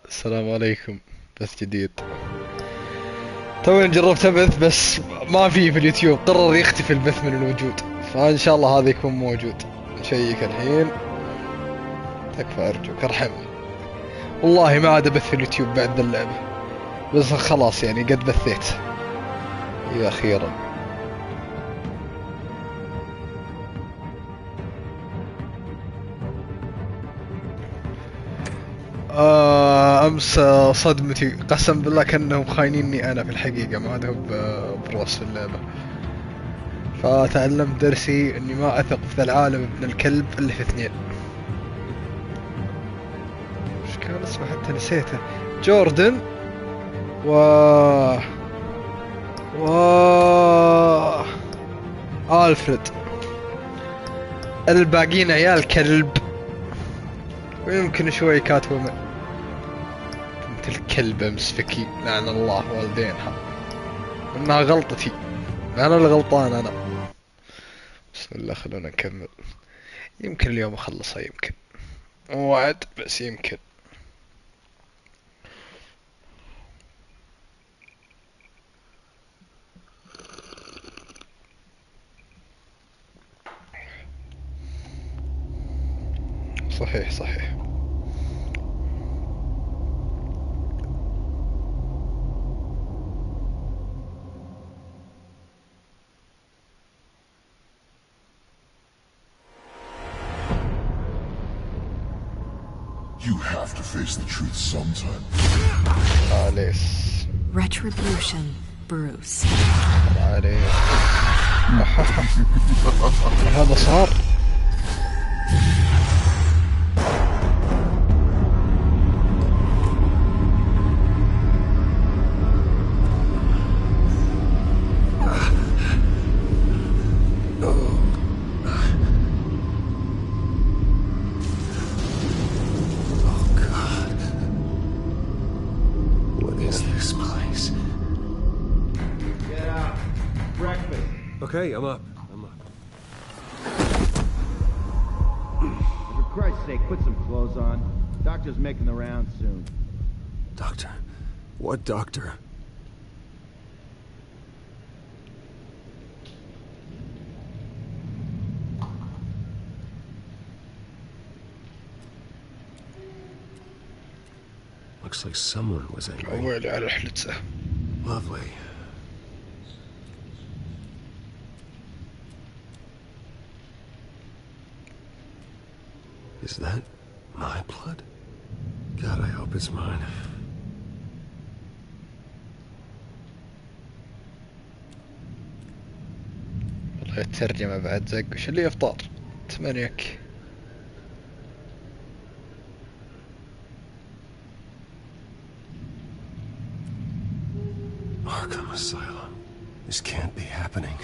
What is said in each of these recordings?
السلام عليكم. بث جديد. توني جربت ابث بس ما في اليوتيوب قرر يختفي البث من الوجود، فان شاء الله هذا يكون موجود. نشيك الحين. تكفى ارجوك ارحمني. والله ما عاد ابث في اليوتيوب بعد اللعبة، بس خلاص يعني قد بثيت. يا اخيرا. امس صدمتي قسم بالله كانهم خاينيني انا في الحقيقة، ما عاد هو بروس في اللعبة. فتعلمت درسي اني ما اثق في ذا العالم ابن الكلب اللي في اثنين. ايش كان اسمه حتى نسيته. جوردن و الفريد. الباقيين عيال كلب، ويمكن شوي كاتومن. بنت الكلب مسفكي لعن الله والدينها. انها غلطتي، انا اللي غلطان انا. بسم الله خلونا نكمل. يمكن اليوم اخلصها، يمكن مو وعد بس يمكن. صحيح صحيح. You have to face the truth sometime. Alice. Retribution, Bruce. Alice. هذا صار. Okay, I'm up. For Christ's sake, put some clothes on. Doctor's making the rounds soon. Doctor? What doctor? Looks like someone was angry. Lovely. Is that my blood? God, I hope it's mine. والله الترجمة بعد زق. وش اللي افطار؟ تمانيك. Arkham Asylum. This can't be happening.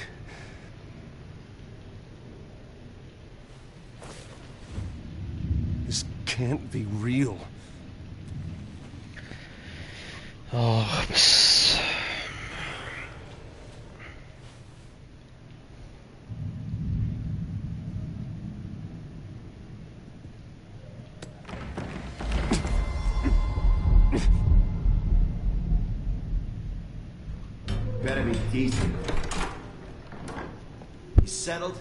This can't be real. بس Better be decent. You settled?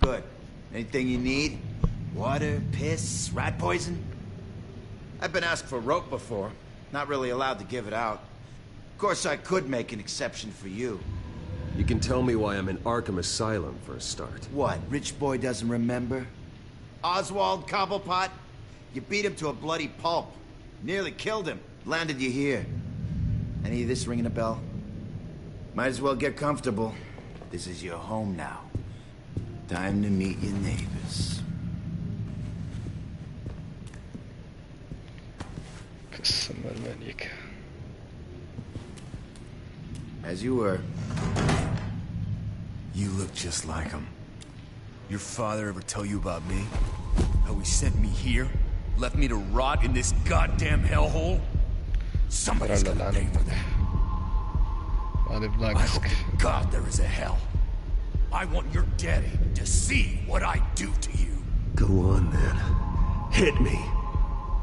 Good. Anything you need? Water, piss, rat poison? I've been asked for rope before. Not really allowed to give it out. Of course, I could make an exception for you. You can tell me why I'm in Arkham Asylum for a start. What, rich boy doesn't remember? Oswald Cobblepot? You beat him to a bloody pulp. Nearly killed him. Landed you here. Any of this ringing a bell? Might as well get comfortable. This is your home now. Time to meet your neighbors. As you were. You look just like him. Your father ever tell you about me? How he sent me here? Left me to rot in this goddamn hellhole? Somebody's gonna pay for that. I hope to God there is a hell. I want your daddy to see what I do to you. Go on, then. Hit me.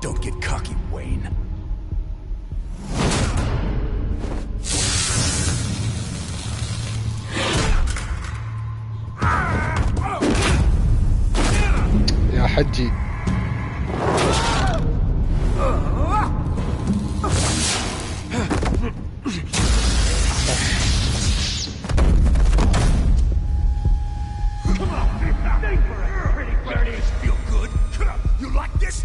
Don't get cocky, Wayne. يا حجي.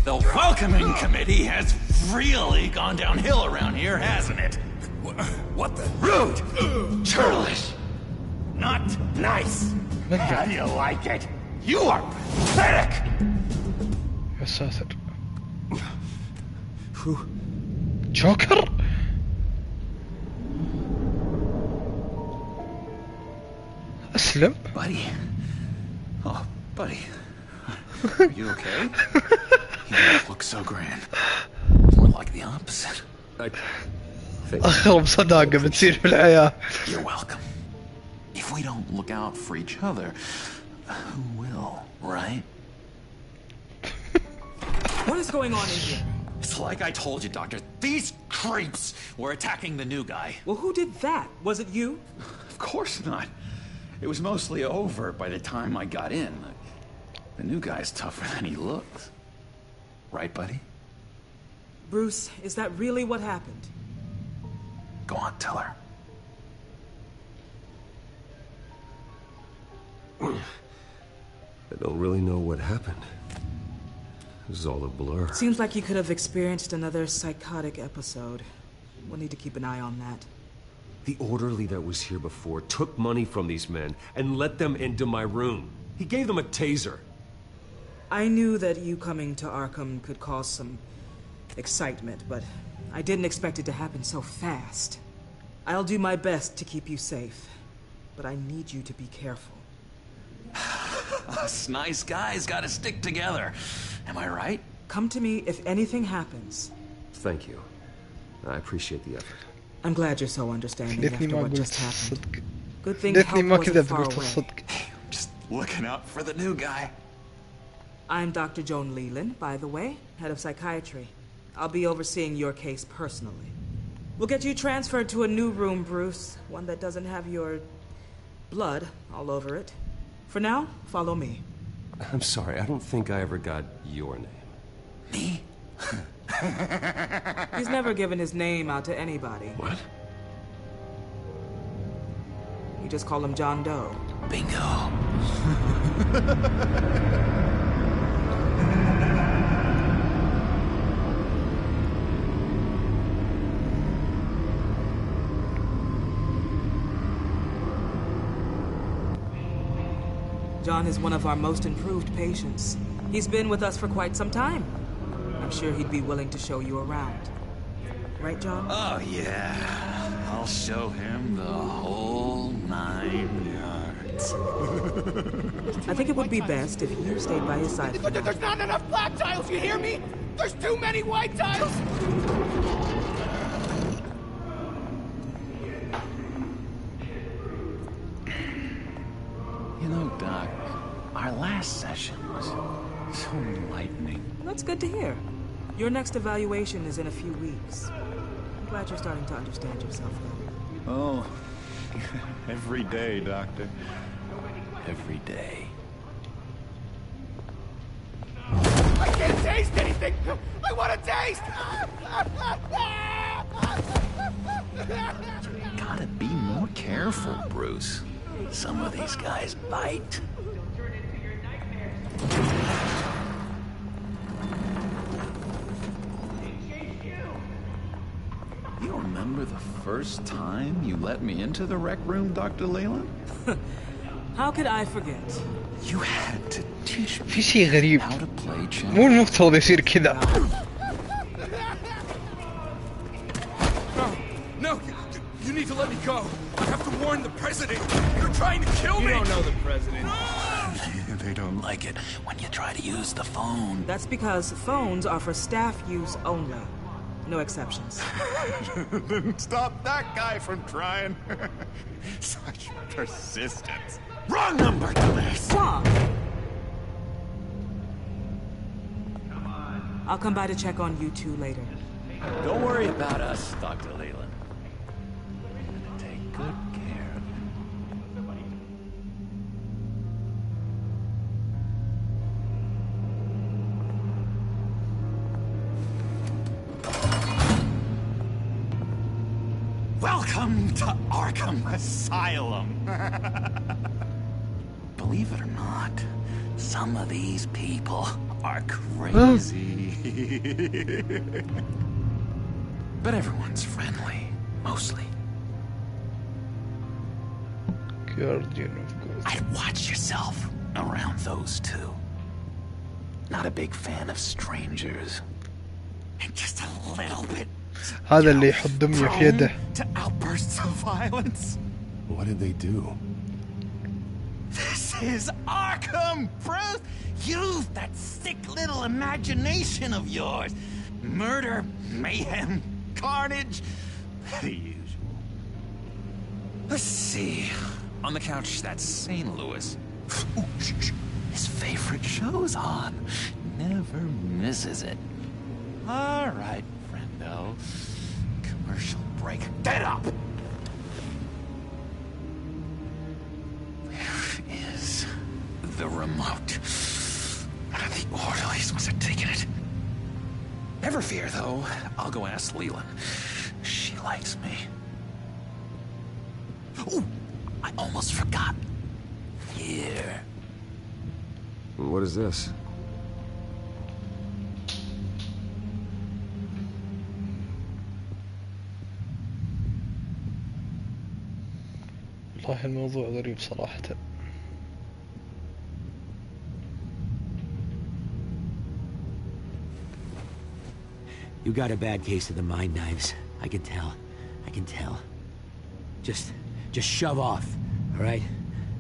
The welcoming committee has really gone downhill around here, hasn't it? What the? Rude! Churlish! Not nice! How do you like it? You are pathetic! يا ساتر. جوكر. أسلم. Buddy. Oh, buddy. Are you okay? You don't look so grand. More like the opposite. أغرب صداقة بتصير في الحياة. You're welcome. If we don't look out for each other, who will, right? What is going on in here? It's like I told you, Doctor. These creeps were attacking the new guy. Well, who did that? Was it you? Of course not. It was mostly over by the time I got in. The new guy's tougher than he looks. Right, buddy? Bruce, is that really what happened? Go on, tell her. I don't really know what happened. This is all a blur. Seems like you could have experienced another psychotic episode. We'll need to keep an eye on that. The orderly that was here before took money from these men and let them into my room. He gave them a taser. I knew that you coming to Arkham could cause some excitement, but I didn't expect it to happen so fast. I'll do my best to keep you safe, but I need you to be careful. Us nice guys gotta stick together. Am I right? Come to me if anything happens. Thank you. I appreciate the effort. I'm glad you're so understanding ليتني after ما what قلت just happened. الصدق. Good thing ليتني help ما wasn't كذبت far قلت away. الصدق. Just looking out for the new guy. I'm Dr. Joan Leland, by the way, head of psychiatry. I'll be overseeing your case personally. We'll get you transferred to a new room, Bruce. One that doesn't have your blood all over it. For now, follow me. I'm sorry, I don't think I ever got your name. Me? He's never given his name out to anybody. What? You just call him John Doe. Bingo. John is one of our most improved patients. He's been with us for quite some time. I'm sure he'd be willing to show you around. Right, John? Oh, yeah. I'll show him the whole 9 yards. I think it would be best if you stayed by his side. But there's not enough black tiles, you hear me? There's too many white tiles! You know, Doc, our last session was so enlightening. That's good to hear. Your next evaluation is in a few weeks. I'm glad you're starting to understand yourself, though. Oh, every day, Doctor. Every day. I can't taste anything! I want to taste! Gotta be more careful, Bruce. Some of these guys bite. You remember the first time you let me into the rec room, Dr. Leland? How could I forget? You had to teach me في شيء غريب. how to play chess. مو المفترض يصير كذا. No, you need to let me go. I have to warn the president. You're trying to kill me. You don't know the president. They don't like it when you try to use the phone. That's because phones are for staff use only. No exceptions. Didn't stop that guy from trying. Such persistence. Wrong number, dumbass. John! I'll come by to check on you two later. Don't worry about us, Dr. Leland. We're gonna take good care of you. Welcome to Arkham Asylum. Believe it or not, some of these people are crazy. But everyone's friendly, mostly. Guardian of God. I'd watch yourself around those two. Not a big fan of strangers. And just a little bit. هذا اللي يحط دمية في يده. To outbursts of violence. What did they do? This is Arkham, Bruce! Use that sick little imagination of yours. Murder, mayhem, carnage, the usual. Let's see. On the couch, that's St. Louis. Ooh, shh. His favorite show's on. Never misses it. All right, friendo. Commercial break. Get up! Where is the remote? One of the orderlies must have taken it. Never fear, though. I'll go ask Leland. She likes me. Ooh, I almost forgot. Here. What is this? والله الموضوع غريب صراحة. You got a bad case of the mind knives. I can tell. I can tell. Just shove off, all right?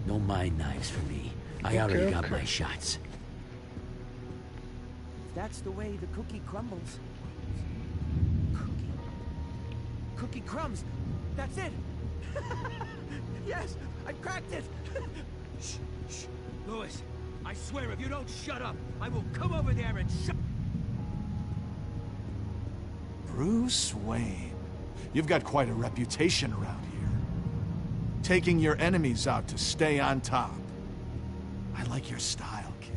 No mind knives for me. I already got my shots. That's the way the cookie crumbles. Cookie crumbs. That's it. Yes, I cracked it. Shh, shh. Louis, I swear if you don't shut up, I will come over there and shut... Bruce Wayne. You've got quite a reputation around here. Taking your enemies out to stay on top. I like your style, kid.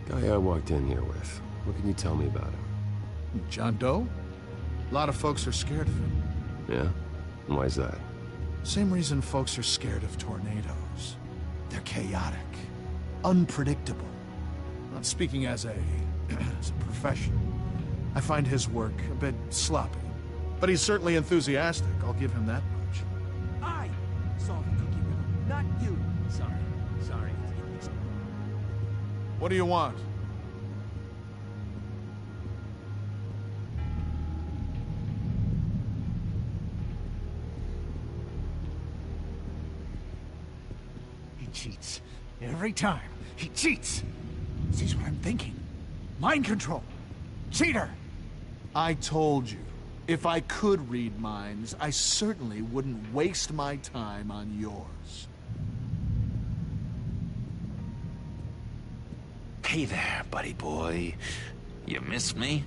Guy I walked in here with. What can you tell me about him? John Doe? A lot of folks are scared of him. Yeah? And why's that? Same reason folks are scared of tornadoes. They're chaotic, unpredictable. Not speaking as a professional. I find his work a bit sloppy. But he's certainly enthusiastic, I'll give him that much. I solved the cookie riddle, not you. Sorry. What do you want? He cheats. Every time. He cheats. Sees what I'm thinking. Mind control. Cheater! I told you, if I could read minds, I certainly wouldn't waste my time on yours. Hey there, buddy boy. You missed me?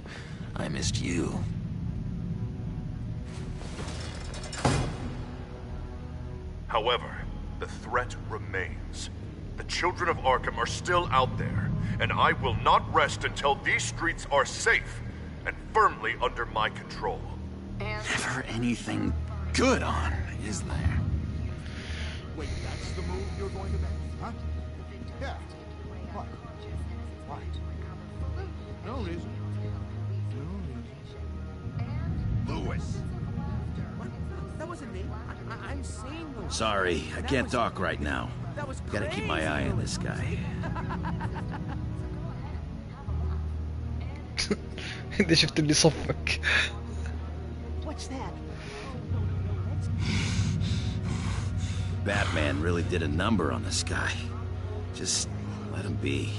I missed you. However, the threat remains. The children of Arkham are still out there, and I will not rest until these streets are safe and firmly under my control. Never anything good on, is there? Wait, that's the move you're going to make, huh? Yeah. What? Why? No reason. Louis. What? That wasn't me. I'm saying those... Sorry, I can't talk right now. That was Gotta keep my eye on this guy. انت شفت اللي صفك. What's that? Batman really did a number on this guy. Just let him be.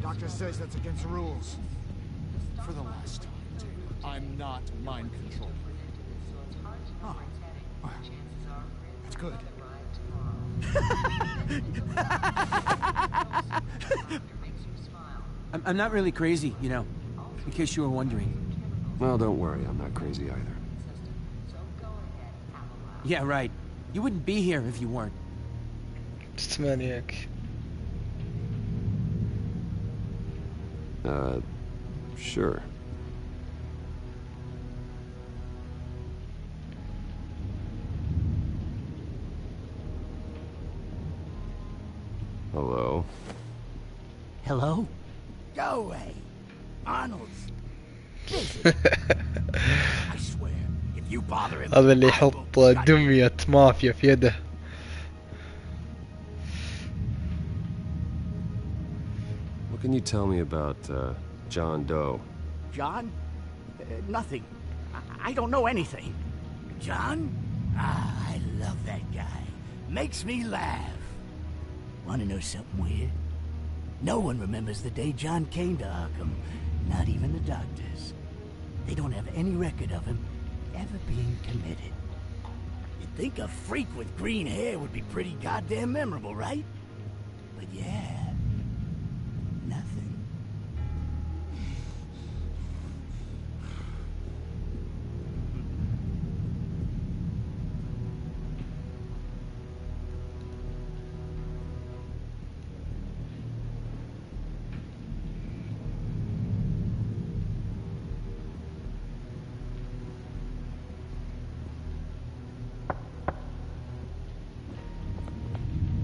Doctor says that's against the rules. For the last time, Taylor, I'm not mind controlled. That's good. I'm not really crazy, you know, in case you were wondering. Well, don't worry, I'm not crazy either. Yeah, right. You wouldn't be here if you weren't. Just maniac. Sure. Hello? Hello? Go away. Arnold's busy. I swear, if you bother him, هذا اللي يحط دمية مافيا في يده. What can you tell me about, John Doe? John? Nothing. I don't know anything. John? Ah, I love that guy. Makes me laugh. Want to know something weird? No one remembers the day John came to Arkham. Not even the doctors. They don't have any record of him ever being committed. You'd think a freak with green hair would be pretty goddamn memorable, right? But yeah, nothing.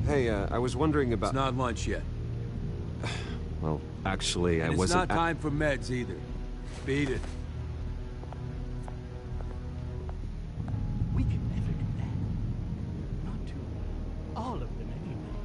Hey, I was wondering about... It's not lunch yet. Well, actually, I And wasn't... it's not time for meds either. Beat it. We could never do that. Not to all of them, anyway.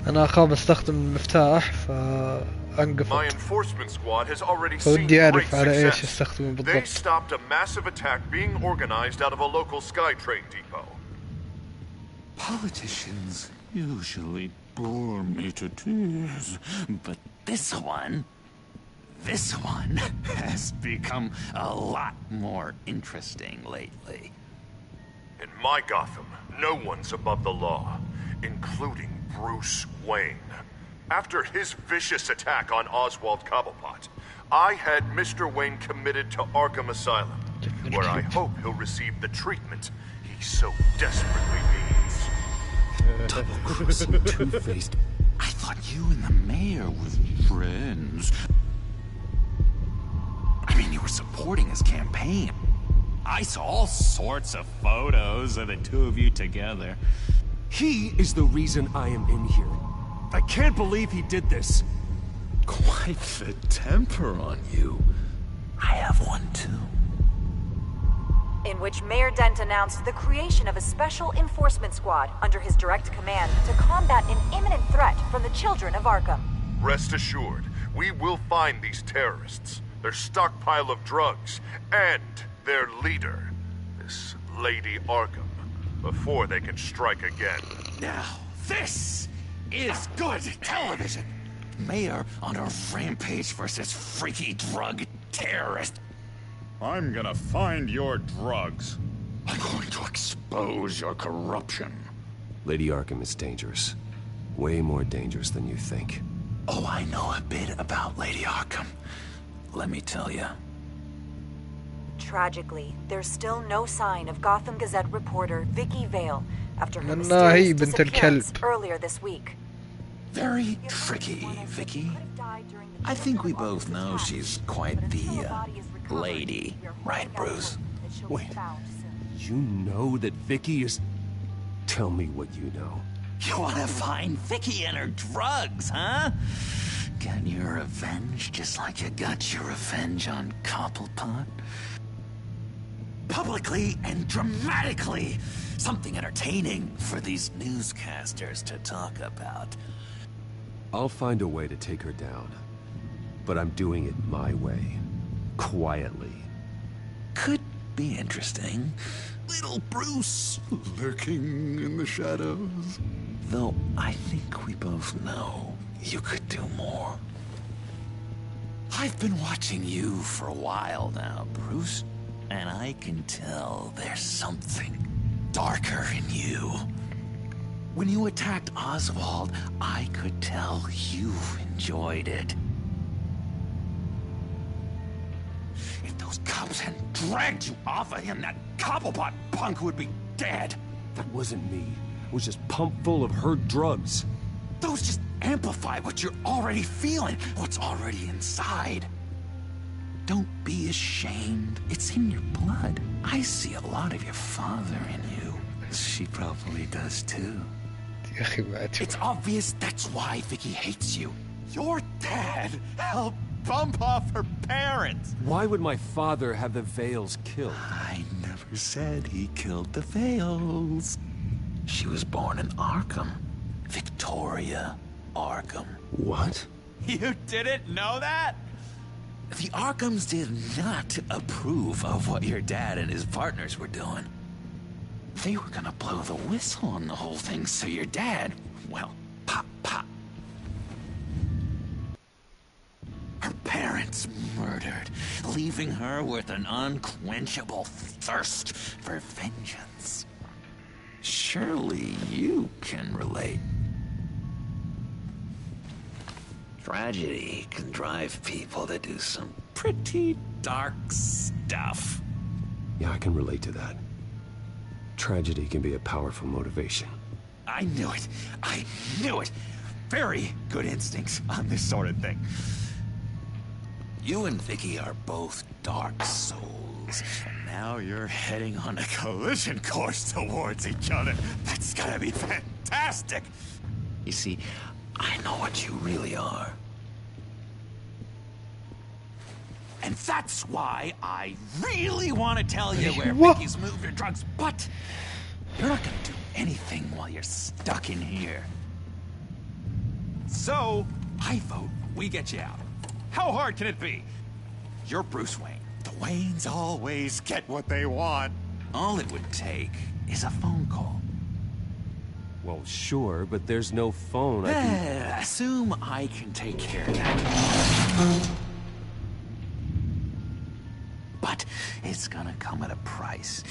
أنا أخاف أستخدم المفتاح فأنقفل. My enforcement squad has already seen فودي great أعرف على إيش success. يستخدمون They بالضبط. stopped a massive attack being organized out of a local SkyTrain depot. Politicians usually bore me to tears, but this one has become a lot more interesting lately. In my Gotham, no one's above the law, including Bruce Wayne. After his vicious attack on Oswald Cobblepot, I had Mr. Wayne committed to Arkham Asylum, where I hope he'll receive the treatment he so desperately needs. Double-crossing Two-Faced. I thought you and the mayor were friends. I mean, you were supporting his campaign. I saw all sorts of photos of the two of you together. He is the reason I am in here. I can't believe he did this. Quite the temper on you. I have one too. In which Mayor Dent announced the creation of a special enforcement squad under his direct command to combat an imminent threat from the children of Arkham. Rest assured, we will find these terrorists, their stockpile of drugs, and their leader, this Lady Arkham, before they can strike again. Now, this is good television. Mayor on a rampage versus freaky drug terrorist. I'm gonna find your drugs. I'm going to expose your corruption. Lady Arkham is dangerous. Way more dangerous than you think. Oh, I know a bit about Lady Arkham. Let me tell you. Tragically, there's still no sign of Gotham Gazette reporter Vicky Vale after her لأنها هي mysterious بنت الكلب. disappearance earlier this week. Very tricky, Vicky. I think we both know she's quite the lady, right, Bruce? Wait, you know that Vicky is... Tell me what you know. You want to find Vicky and her drugs, huh? Get your revenge just like you got your revenge on Cobblepot? Publicly and dramatically. Something entertaining for these newscasters to talk about. I'll find a way to take her down. But I'm doing it my way. Quietly. Could be interesting. Little Bruce lurking in the shadows. Though I think we both know you could do more. I've been watching you for a while now, Bruce, and I can tell there's something darker in you. When you attacked Oswald, I could tell you enjoyed it. If those cops hadn't dragged you off of him, that Cobblepot punk would be dead. That wasn't me. It was just pumped full of her drugs. Those just amplify what you're already feeling, what's already inside. Don't be ashamed. It's in your blood. I see a lot of your father in you. She probably does too. It's obvious that's why Vicky hates you. Your dad helped bump off her parents. Why would my father have the Vales killed? I never said he killed the Vales. She was born in Arkham. Victoria Arkham. What? You didn't know that? The Arkhams did not approve of what your dad and his partners were doing. They were gonna blow the whistle on the whole thing, so your dad, well, pop. Her parents murdered, leaving her with an unquenchable thirst for vengeance. Surely you can relate. Tragedy can drive people to do some pretty dark stuff. Yeah, I can relate to that. Tragedy can be a powerful motivation. I knew it. I knew it. Very good instincts on this sort of thing. You and Vicky are both dark souls. And now you're heading on a collision course towards each other. That's gotta be fantastic. You see, I know what you really are. And that's why I really want to tell you where Vicky's moved her drugs, but you're not gonna do anything while you're stuck in here. So, I vote we get you out. How hard can it be? You're Bruce Wayne. The Waynes always get what they want. All it would take is a phone call. Well, sure, but there's no phone. I can... Assume I can take care of that. But it's gonna come at a price.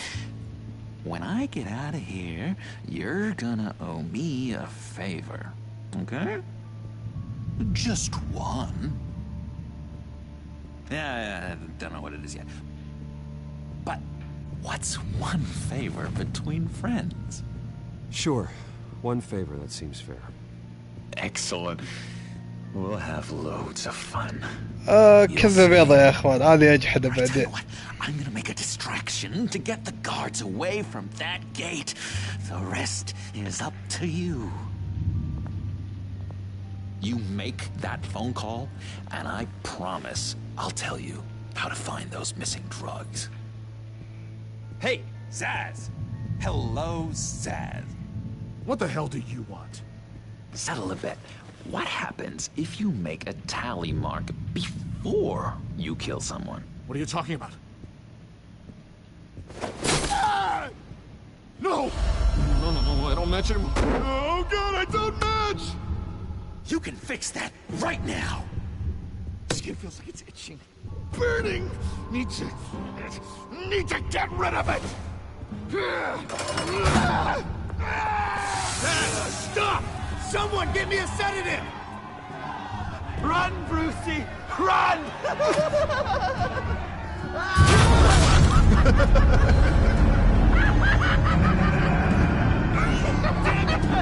When I get out of here, you're gonna owe me a favor. Okay? Just one. Yeah, I don't know what it is yet. But what's one favor between friends? Sure. One favor, that seems fair. Excellent. We'll have loads of fun. كذا بيضة يا اخوان هذه اجحدة بعدين. I'm gonna make a distraction to get the guards away from that gate. The rest is up to you. You make that phone call, and I promise I'll tell you how to find those missing drugs. Hey, Zsasz! Hello, Zsasz. What the hell do you want? Settle a bet. What happens if you make a tally mark before you kill someone? What are you talking about? Ah! No! No, I don't match anymore. Oh god, I don't match! You can fix that right now. Skin feels like it's itching. Burning! Need to get rid of it! Stop! Someone get me a sedative! Run, Brucey! Run!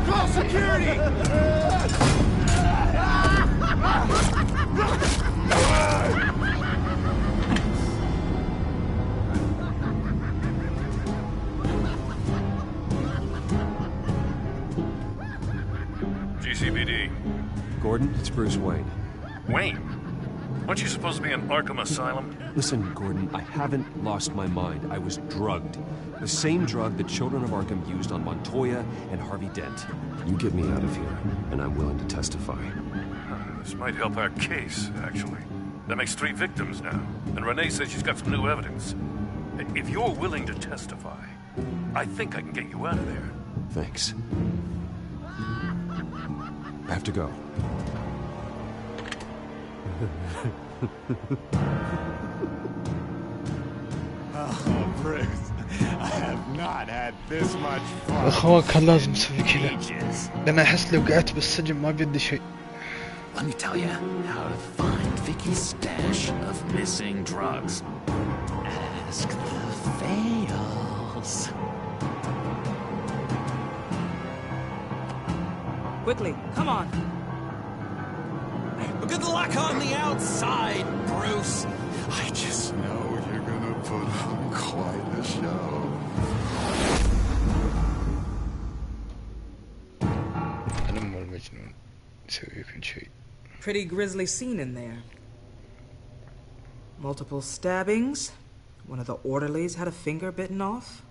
Call security! GCPD. Gordon, it's Bruce Wayne. Wayne? Aren't you supposed to be in Arkham Asylum? Listen, Gordon, I haven't lost my mind. I was drugged. The same drug the children of Arkham used on Montoya and Harvey Dent. You get me out of here, and I'm willing to testify. This might help our case, actually. That makes 3 victims now. And Renee says she's got some new evidence. If you're willing to testify, I think I can get you out of there. Thanks. I have to go. Oh, Bruce, I have not had this much fun. اخوان كان لازم نسوي كذا لان احس لو قعدت بالسجن ما بيدي شيء. Let me tell you how to find Vicky's stash of missing drugs. Ask the Fails. Quickly, come on. Good luck on the outside, Bruce. I just know you're gonna put on quite a show. أنا مو المجنون يسوي كل شيء. Pretty grisly scene in there. Multiple stabbings. One of the orderlies had a finger bitten off.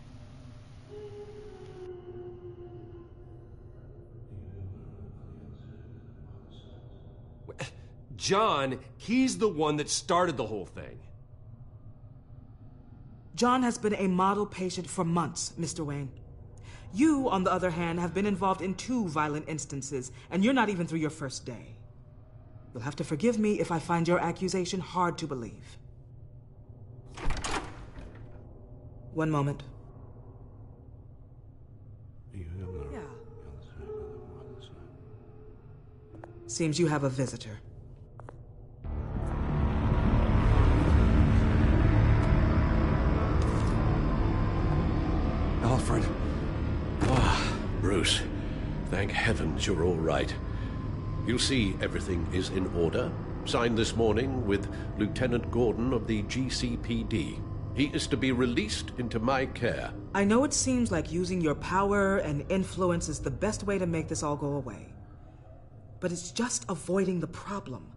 John, he's the one that started the whole thing. John has been a model patient for months, Mr. Wayne. You, on the other hand, have been involved in 2 violent instances, and you're not even through your first day. You'll have to forgive me if I find your accusation hard to believe. One moment. Yeah. Seems you have a visitor. Alfred. Bruce, thank heavens you're all right. You'll see everything is in order. Signed this morning with Lieutenant Gordon of the GCPD. He is to be released into my care. I know it seems like using your power and influence is the best way to make this all go away. But it's just avoiding the problem.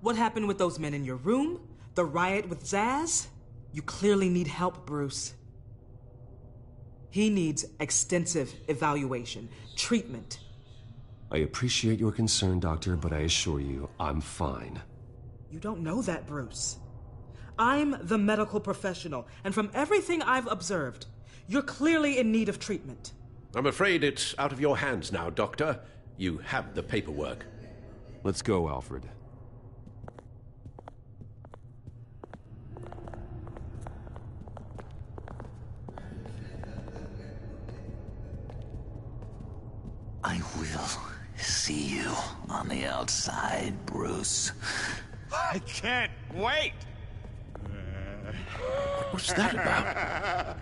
What happened with those men in your room? The riot with Zsasz? You clearly need help, Bruce. He needs extensive evaluation, treatment. I appreciate your concern, Doctor, but I assure you, I'm fine. You don't know that, Bruce. I'm the medical professional, and from everything I've observed, you're clearly in need of treatment. I'm afraid it's out of your hands now, Doctor. You have the paperwork. Let's go, Alfred. I will see you on the outside, Bruce. I can't wait! What's that about?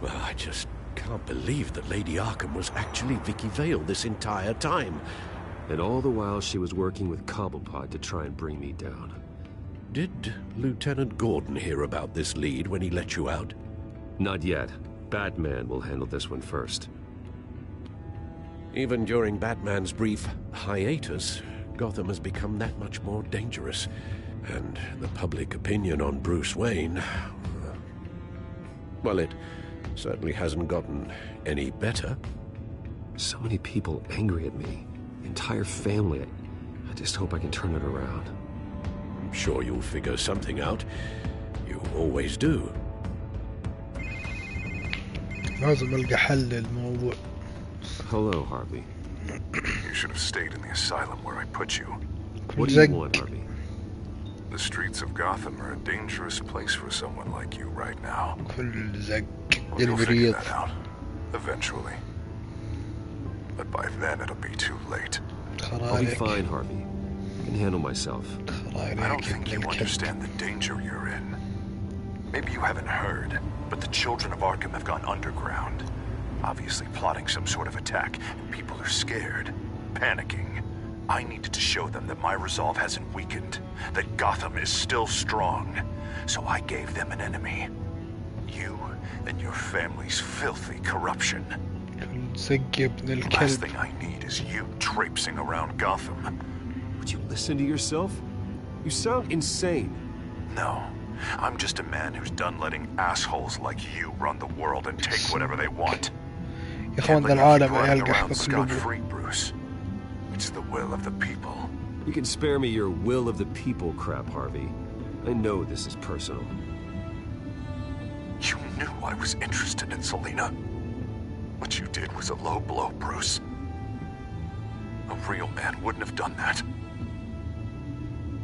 Well, I just can't believe that Lady Arkham was actually Vicky Vale this entire time. And all the while she was working with Cobblepot to try and bring me down. Did Lieutenant Gordon hear about this lead when he let you out? Not yet. Batman will handle this one first. Even during Batman's brief hiatus, Gotham has become that much more dangerous. And the public opinion on Bruce Wayne... well, it certainly hasn't gotten any better. So many people angry at me. The entire family. I just hope I can turn it around. I'm sure you'll figure something out. You always do. لازم ألقى حل للموضوع. Hello, Harvey. You should have stayed in the asylum where I put you. What do you want, Harvey? The streets of Gotham are a dangerous place for someone like you right now. Well, you'll figure that out. Eventually. But by then it'll be too late. I'll be fine, Harvey. I can handle myself. I don't think you understand the danger you're in. Maybe you haven't heard, but the children of Arkham have gone underground. Obviously plotting some sort of attack, and people are scared, panicking. I needed to show them that my resolve hasn't weakened, that Gotham is still strong. So I gave them an enemy. You and your family's filthy corruption. The last thing I need is you traipsing around Gotham. Would you listen to yourself? You sound insane. No. I'm just a man who's done letting assholes like you run the world and take whatever they want. يا اخوان ذا العالم عيال around scot-free, Bruce. Bruce. It's the will of the people. You can spare me your will of the people crap, Harvey. I know this is personal. You knew I was interested in Selina. What you did was a low blow, Bruce. A real man wouldn't have done that.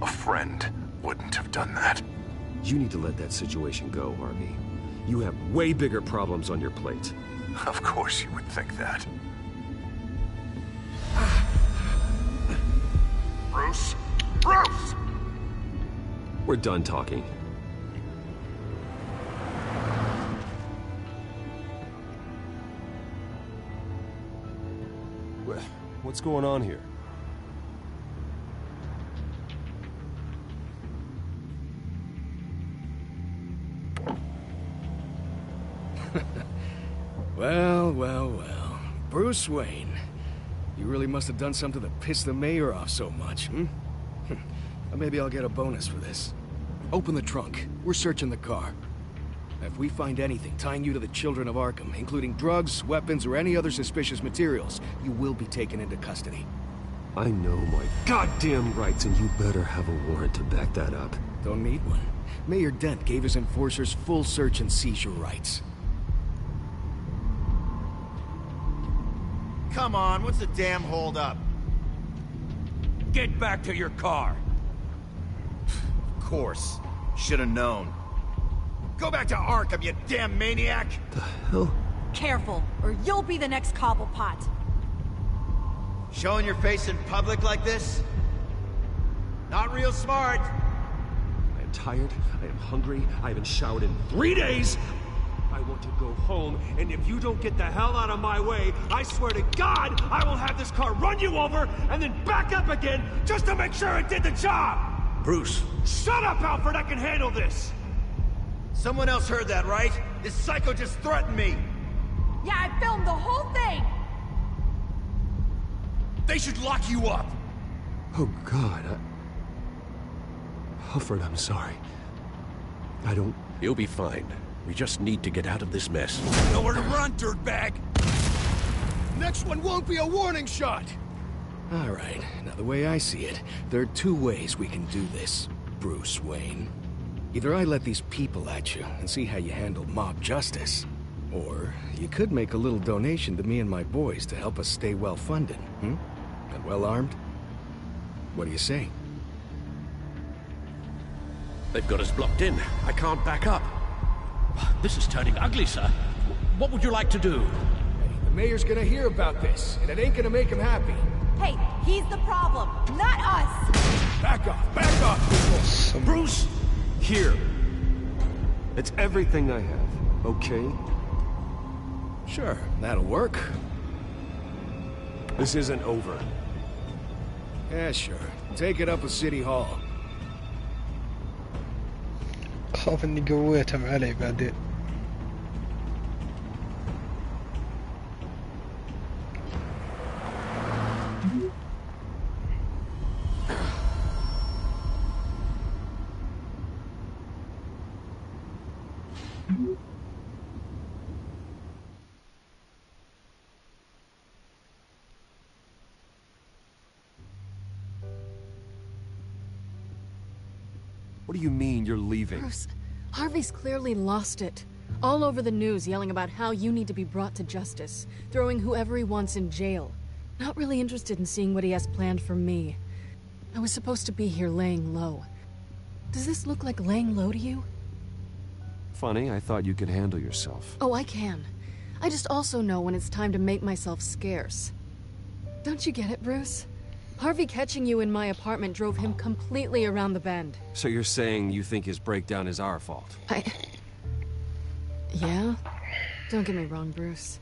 A friend wouldn't have done that. You need to let that situation go, Harvey. You have way bigger problems on your plate. Of course you would think that. Bruce! Bruce! We're done talking. What's going on here? Well. Bruce Wayne. You really must have done something to piss the mayor off so much, hmm? Maybe I'll get a bonus for this. Open the trunk. We're searching the car. If we find anything tying you to the Children of Arkham, including drugs, weapons, or any other suspicious materials, you will be taken into custody. I know my goddamn rights, and you better have a warrant to back that up. Don't need one. Mayor Dent gave his enforcers full search and seizure rights. Come on, what's the damn holdup? Get back to your car. Of course. Should've known. Go back to Arkham, you damn maniac! The hell? Careful, or you'll be the next Cobblepot. Showing your face in public like this? Not real smart. I am tired, I am hungry, I haven't showered in 3 days! I want to go home, and if you don't get the hell out of my way, I swear to God, I will have this car run you over, and then back up again, just to make sure it did the job! Bruce! Shut up, Alfred, I can handle this! Someone else heard that, right? This psycho just threatened me! Yeah, I filmed the whole thing! They should lock you up! Oh, God, Alfred, I'm sorry. I don't... You'll be fine. We just need to get out of this mess. Nowhere to run, dirtbag! Next one won't be a warning shot! All right, now the way I see it, there are two ways we can do this, Bruce Wayne. Either I let these people at you and see how you handle mob justice, or you could make a little donation to me and my boys to help us stay well-funded, And well-armed? What do you say? They've got us blocked in. I can't back up. This is turning ugly, sir. What would you like to do? The mayor's gonna hear about this, and it ain't gonna make him happy. Hey, he's the problem, not us! Back off! Bruce! Here. It's everything I have, okay? Sure, that'll work. This isn't over. Yeah, sure. Take it up with City Hall. أخاف إني قويتهم علي بعدين. What do you mean you're leaving? Bruce, Harvey's clearly lost it. All over the news yelling about how you need to be brought to justice, throwing whoever he wants in jail. Not really interested in seeing what he has planned for me. I was supposed to be here laying low. Does this look like laying low to you? Funny, I thought you could handle yourself. Oh, I can. I just also know when it's time to make myself scarce. Don't you get it, Bruce? Harvey catching you in my apartment drove him completely around the bend. So you're saying you think his breakdown is our fault? Yeah? Don't get me wrong, Bruce.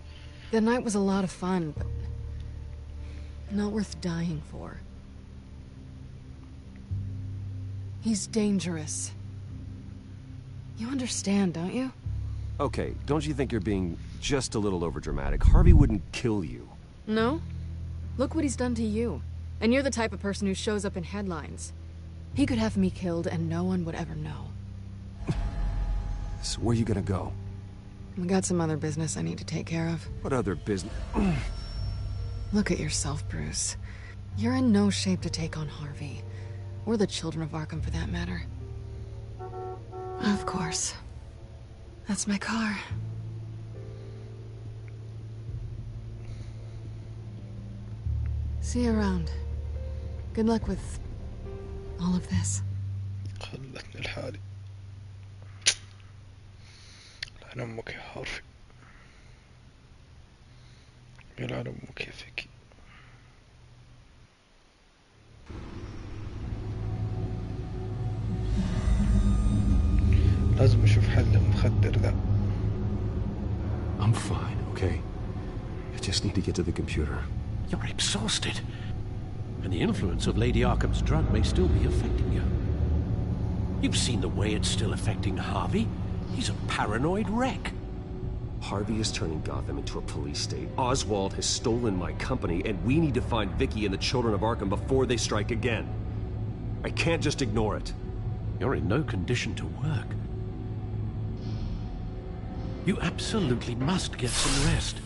The night was a lot of fun, but not worth dying for. He's dangerous. You understand, don't you? Okay, don't you think you're being just a little overdramatic? Harvey wouldn't kill you. No? Look what he's done to you. And you're the type of person who shows up in headlines. He could have me killed and no one would ever know. So where are you gonna go? I got some other business I need to take care of. What other business? Look at yourself, Bruce. You're in no shape to take on Harvey. Or the children of Arkham, for that matter. Of course. That's my car. See you around. Good luck with all of this. خلتني لحالي. لعن امك يا هارفي. يلعن امك يا فيكي. لازم اشوف حل للمخدر ذا. I'm fine, okay? I just need to get to the computer. You're exhausted. And the influence of Lady Arkham's drug may still be affecting you. You've seen the way it's still affecting Harvey. He's a paranoid wreck. Harvey is turning Gotham into a police state. Oswald has stolen my company, and we need to find Vicky and the children of Arkham before they strike again. I can't just ignore it. You're in no condition to work. You absolutely must get some rest.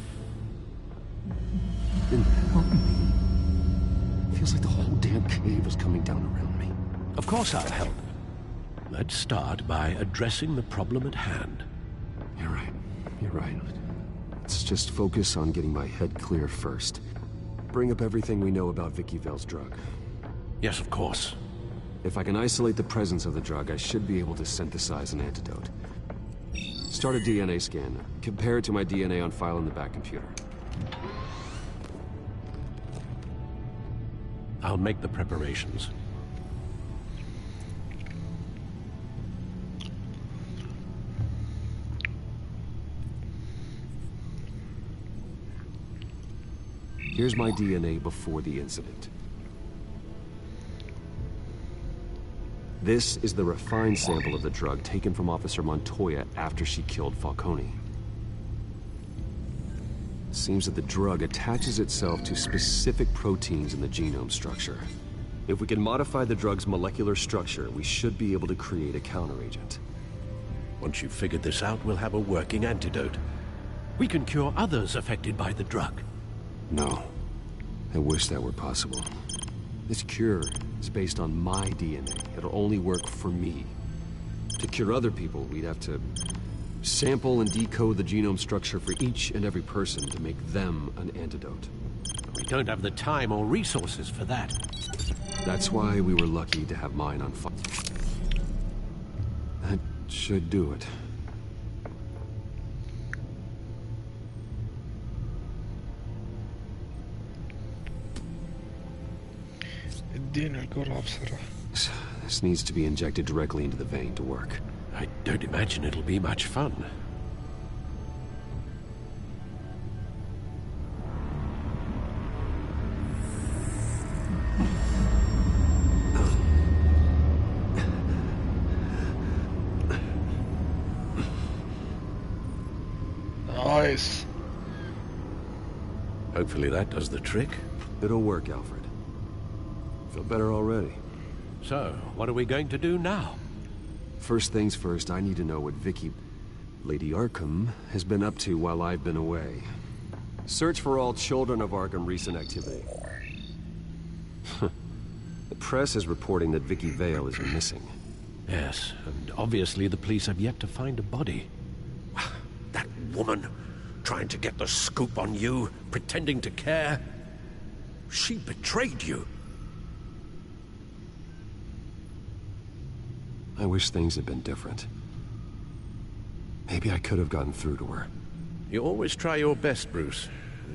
Then help me. Feels like the whole damn cave is coming down around me. Of course I'll help. Let's start by addressing the problem at hand. You're right. You're right. Let's just focus on getting my head clear first. Bring up everything we know about Vicky Vale's drug. Yes, of course. If I can isolate the presence of the drug, I should be able to synthesize an antidote. Start a DNA scan. Compare it to my DNA on file in the back computer. I'll make the preparations. Here's my DNA before the incident. This is the refined sample of the drug taken from Officer Montoya after she killed Falcone. Seems that the drug attaches itself to specific proteins in the genome structure. If we can modify the drug's molecular structure, we should be able to create a counteragent. Once you've figured this out, we'll have a working antidote. We can cure others affected by the drug. No. I wish that were possible. This cure is based on my DNA. It'll only work for me. To cure other people, we'd have to sample and decode the genome structure for each and every person to make them an antidote. We don't have the time or resources for that. That's why we were lucky to have mine on file. That should do it. This needs to be injected directly into the vein to work. I don't imagine it'll be much fun. Nice. Hopefully that does the trick. It'll work, Alfred. Feel better already. So, what are we going to do now? First things first, I need to know what Vicky, Lady Arkham, has been up to while I've been away. Search for all children of Arkham recent activity. The press is reporting that Vicky Vale is missing. Yes, and obviously the police have yet to find a body. That woman, trying to get the scoop on you, pretending to care. She betrayed you. I wish things had been different. Maybe I could have gotten through to her. You always try your best, Bruce.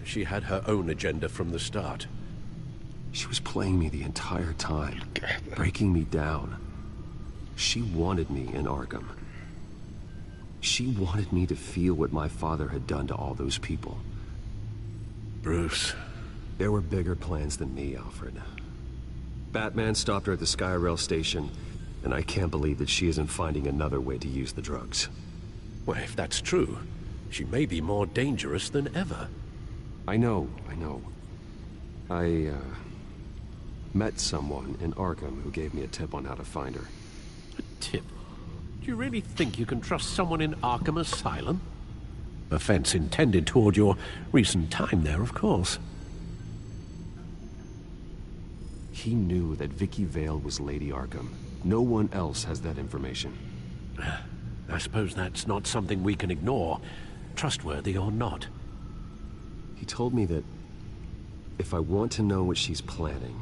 She had her own agenda from the start. She was playing me the entire time, breaking me down. She wanted me in Arkham. She wanted me to feel what my father had done to all those people. Bruce. There were bigger plans than me, Alfred. Batman stopped her at the Skyrail station, and I can't believe that she isn't finding another way to use the drugs. Well, if that's true, she may be more dangerous than ever. I know. I met someone in Arkham who gave me a tip on how to find her. A tip? Do you really think you can trust someone in Arkham Asylum? Offense intended toward your recent time there, of course. He knew that Vicky Vale was Lady Arkham. No one else has that information. I suppose that's not something we can ignore, trustworthy or not. He told me that if I want to know what she's planning,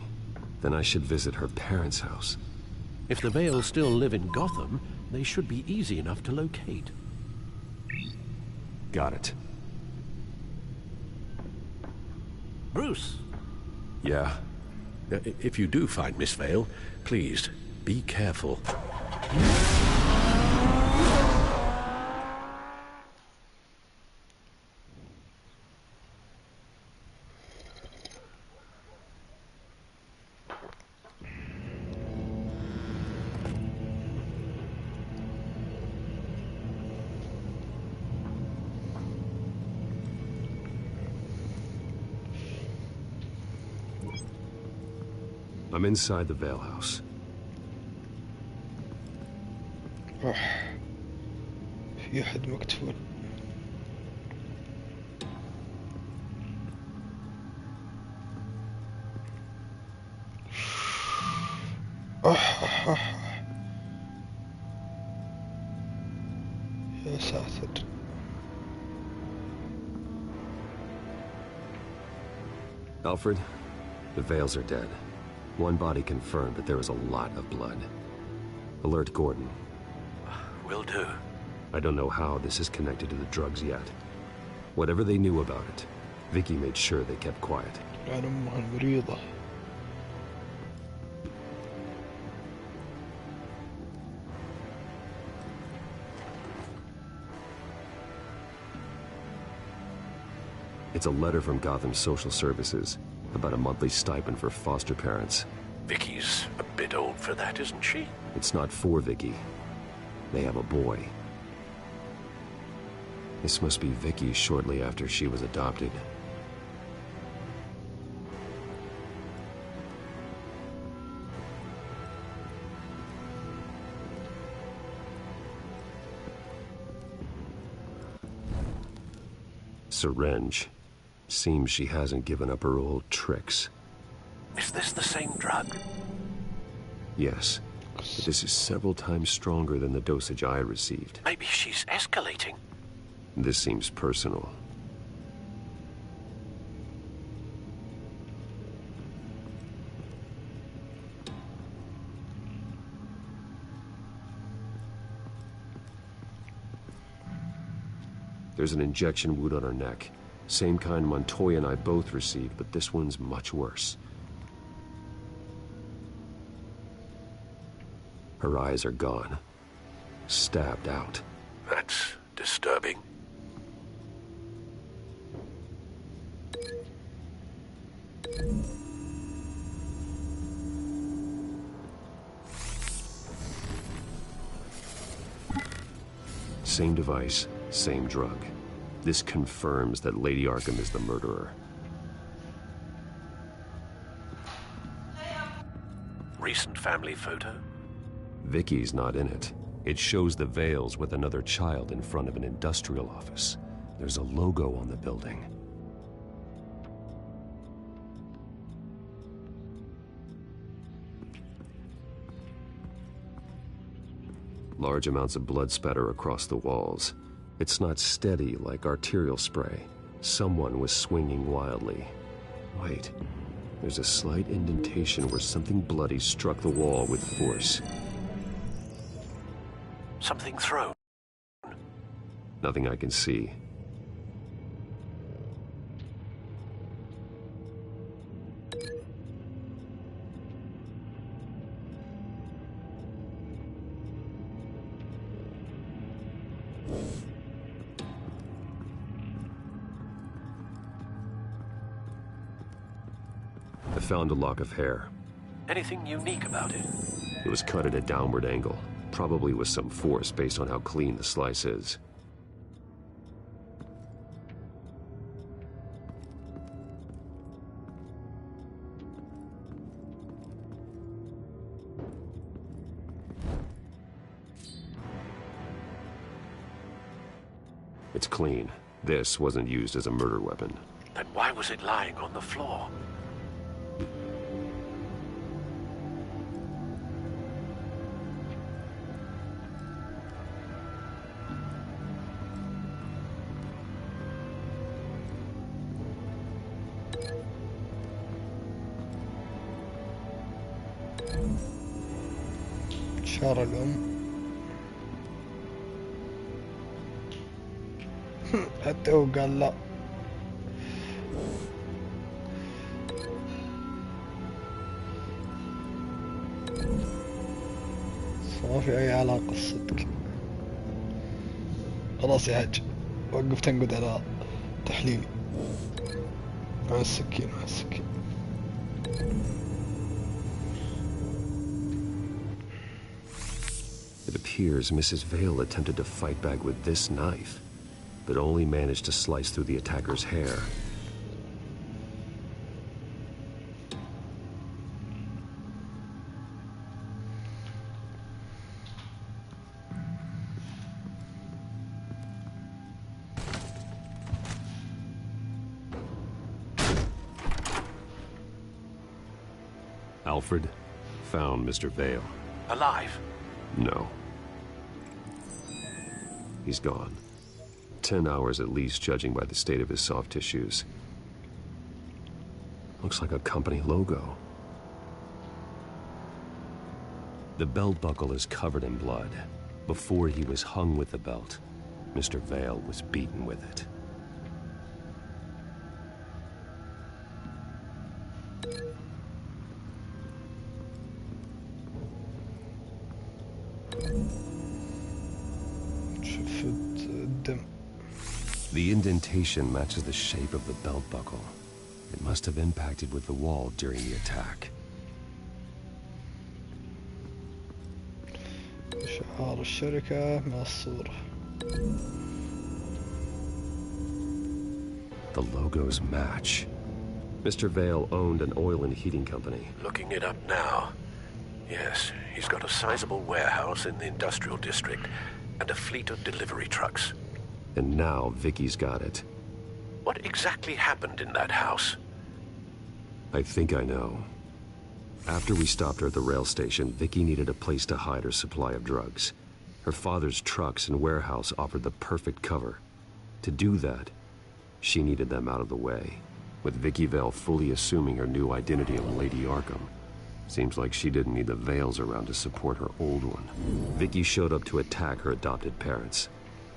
then I should visit her parents' house. If the Vales still live in Gotham, they should be easy enough to locate. Got it. Bruce! Yeah? If you do find Miss Vale, please, be careful. I'm inside the Vale house. في أحد مقتول. يا ساتر. Alfred, the Vales are dead. One body confirmed, but there was a lot of blood. Alert Gordon. Will do. I don't know how this is connected to the drugs yet. Whatever they knew about it, Vicky made sure they kept quiet. عن أمها المريضة. It's a letter from Gotham Social Services about a monthly stipend for foster parents. Vicky's a bit old for that, isn't she? It's not for Vicky. They have a boy. This must be Vicky shortly after she was adopted. Syringe. Seems she hasn't given up her old tricks. Is this the same drug? Yes. But this is several times stronger than the dosage I received. Maybe she's escalating. This seems personal. There's an injection wound on her neck. Same kind Montoya and I both received, but this one's much worse. Her eyes are gone. Stabbed out. That's disturbing. Same device, same drug. This confirms that Lady Arkham is the murderer. Recent family photo? Vicky's not in it. It shows the Vales with another child in front of an industrial office. There's a logo on the building. Large amounts of blood spatter across the walls. It's not steady like arterial spray. Someone was swinging wildly. Wait, there's a slight indentation where something bloody struck the wall with force. Something thrown? Nothing I can see. I found a lock of hair. Anything unique about it? It was cut at a downward angle, probably with some force based on how clean the slice is. It's clean. This wasn't used as a murder weapon. Then why was it lying on the floor? شعر الأم. حتى هو قال لا. ما في أي علاقة الصدق. خلاص يا حج، وقف تنقد على تحليلي. مع السكين مع السكين. It appears Mrs. Vale attempted to fight back with this knife, but only managed to slice through the attacker's hair. Alfred found Mr. Vale. Alive? No. He's gone. 10 hours at least, judging by the state of his soft tissues. Looks like a company logo. The belt buckle is covered in blood. Before he was hung with the belt, Mr. Vale was beaten with it. The indentation matches the shape of the belt buckle. It must have impacted with the wall during the attack. شعار الشركة مع الصورة. The logos match. Mr. Vale owned an oil and heating company. Looking it up now. Yes, he's got a sizable warehouse in the industrial district and a fleet of delivery trucks. And now Vicky's got it. What exactly happened in that house? I think I know. After we stopped her at the rail station, Vicky needed a place to hide her supply of drugs. Her father's trucks and warehouse offered the perfect cover. To do that, she needed them out of the way, with Vicky Vale fully assuming her new identity of Lady Arkham. Seems like she didn't need the Vales around to support her old one. Vicky showed up to attack her adopted parents,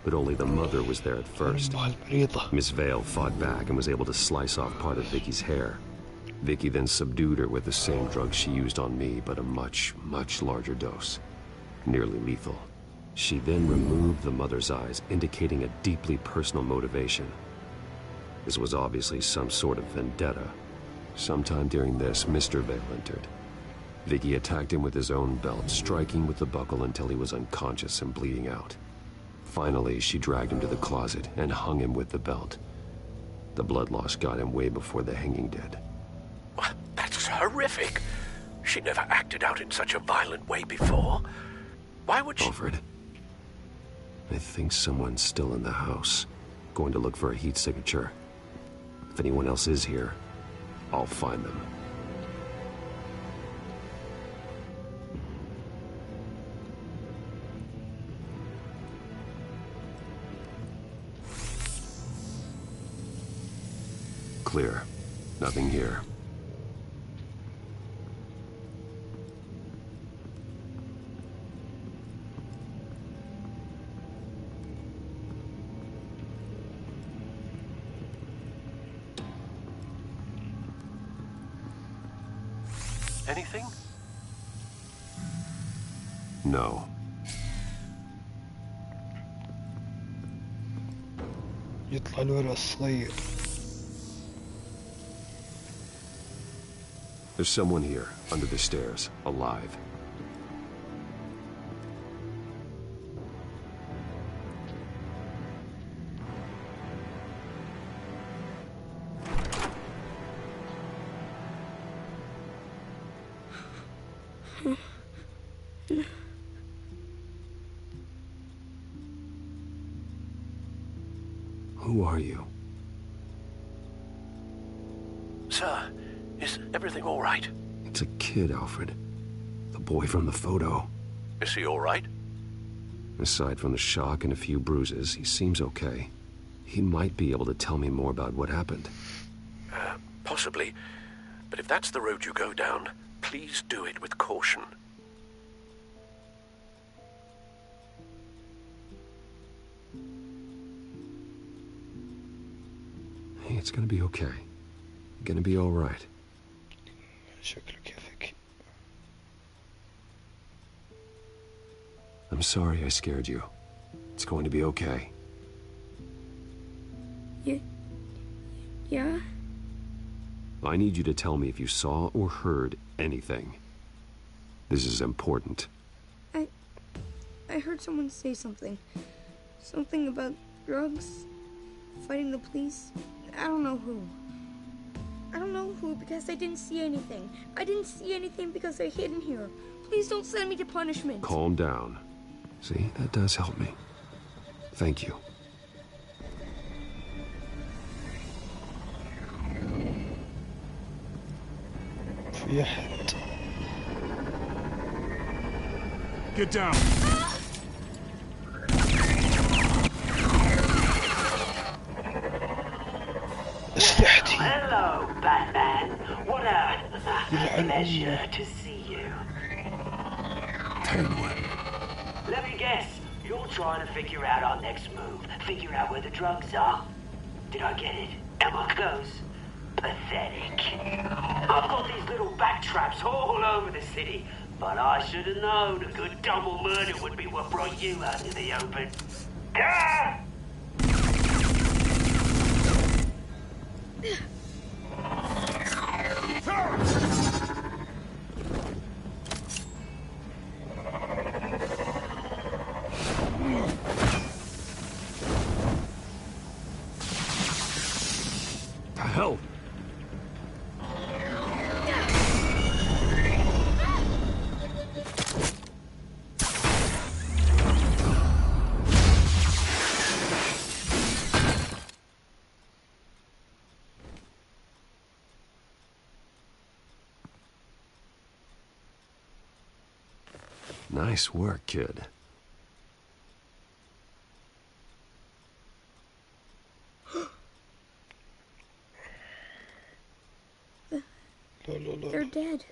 but only the mother was there at first. Miss Vale fought back and was able to slice off part of Vicky's hair. Vicky then subdued her with the same drug she used on me, but a much, much larger dose. Nearly lethal. She then removed the mother's eyes, indicating a deeply personal motivation. This was obviously some sort of vendetta. Sometime during this, Mr. Vale entered. Vicky attacked him with his own belt, striking with the buckle until he was unconscious and bleeding out. Finally, she dragged him to the closet and hung him with the belt. The blood loss got him way before the hanging did. That's horrific. She never acted out in such a violent way before. Why would she... Alfred, I think someone's still in the house. Going to look for a heat signature. If anyone else is here, I'll find them. Clear. Nothing here. Anything? No. يطلع الولد الصغير. There's someone here, under the stairs, alive. Who are you? Sir, is everything all right? It's a kid, Alfred. The boy from the photo. Is he all right? Aside from the shock and a few bruises, he seems okay. He might be able to tell me more about what happened. Possibly. But if that's the road you go down, please do it with caution. It's gonna be okay. You're gonna be all right. شكلك يا ذكي. I'm sorry I scared you. It's going to be okay. Yeah? I need you to tell me if you saw or heard anything. This is important. I heard someone say something. Something about drugs, fighting the police. I don't know who. I don't know who because I didn't see anything. I didn't see anything because they're hidden here. Please don't send me to punishment. Calm down. See, that does help me. Thank you. في أحد. Get down. Hello, Batman. What a pleasure to see you. Penguin. Let me guess. You're trying to figure out our next move. Figure out where the drugs are. Did I get it? Am I close? Pathetic. I've got these little bat traps all over the city, but I should have known a good double murder would be what brought you out to the open. Ah! The hell? Nice work, kid. They're dead.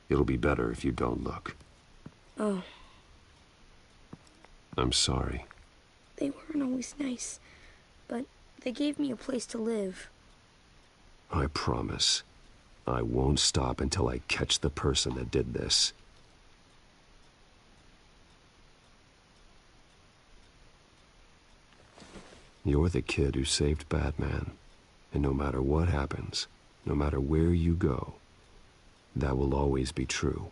It'll be better if you don't look. Oh, I'm sorry. they weren't always nice, but they gave me a place to live. I promise. I won't stop until I catch the person that did this. You're the kid who saved Batman. And no matter what happens, no matter where you go, that will always be true.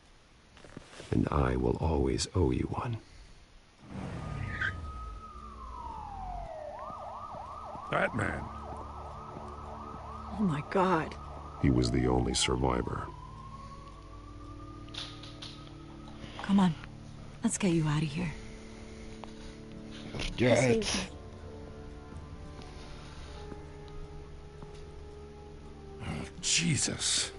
And I will always owe you one. Batman. Oh my God. He was the only survivor. Come on. Let's get you out of here. رجعت. Jesus.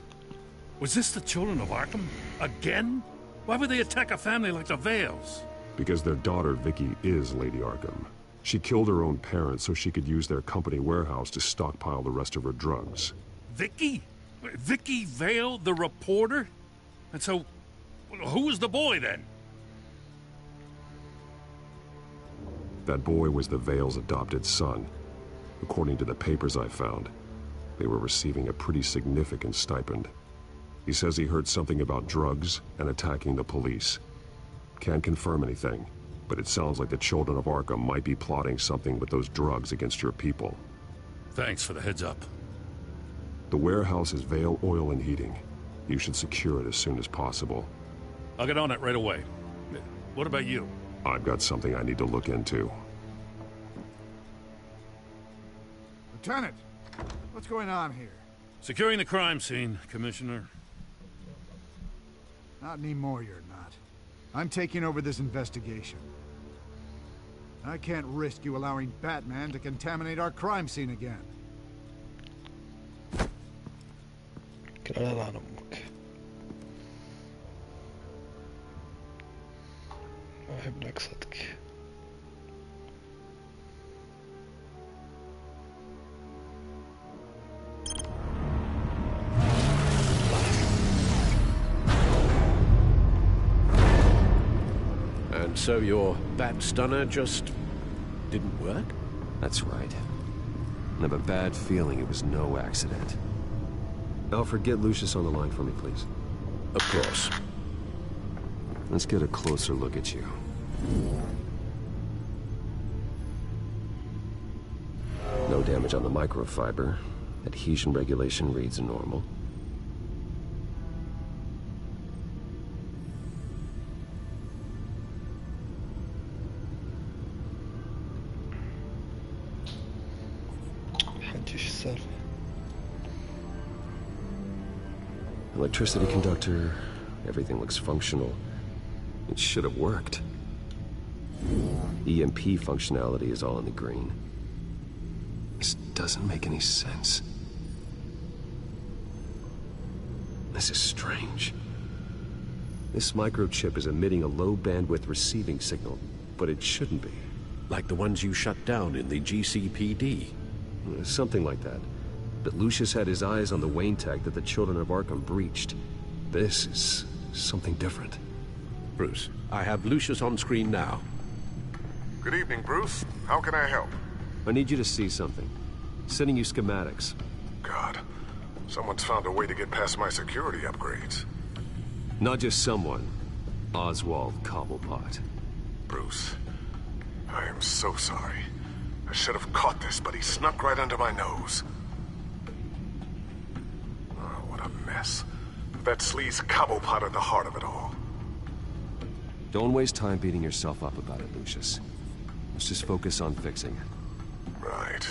Was this the children of Arkham? Again? Why would they attack a family like the Vales? Because their daughter, Vicky, is Lady Arkham. She killed her own parents so she could use their company warehouse to stockpile the rest of her drugs. Vicky? Vicky Vale, the reporter? And so, who was the boy then? That boy was the Vale's adopted son. According to the papers I found, they were receiving a pretty significant stipend. He says he heard something about drugs and attacking the police. Can't confirm anything, but it sounds like the children of Arkham might be plotting something with those drugs against your people. Thanks for the heads up. The warehouse is Vale Oil and Heating. You should secure it as soon as possible. I'll get on it right away. What about you? I've got something I need to look into. Lieutenant, what's going on here? Securing the crime scene, Commissioner. Not anymore, you're not. I'm taking over this investigation. I can't risk you allowing Batman to contaminate our crime scene again. كلا لا أمك. ما أحب نقصتك. And so your bat stunner just didn't work? That's right. I have a bad feeling it was no accident. Alfred, get Lucius on the line for me, please. Of course. Let's get a closer look at you. No damage on the microfiber. Adhesion regulation reads normal. Electricity conductor, everything looks functional. It should have worked. EMP functionality is all in the green. This doesn't make any sense. This is strange. This microchip is emitting a low bandwidth receiving signal, but it shouldn't be. Like the ones you shut down in the GCPD. Something like that. But Lucius had his eyes on the Wayne tech that the Children of Arkham breached. This is something different. Bruce, I have Lucius on screen now. Good evening, Bruce. How can I help? I need you to see something. Sending you schematics. God, someone's found a way to get past my security upgrades. Not just someone. Oswald Cobblepot. Bruce, I am so sorry. I should have caught this, but he snuck right under my nose. Oh, what a mess. That sleaze Cobblepot at the heart of it all. Don't waste time beating yourself up about it, Lucius. Let's just focus on fixing it. Right.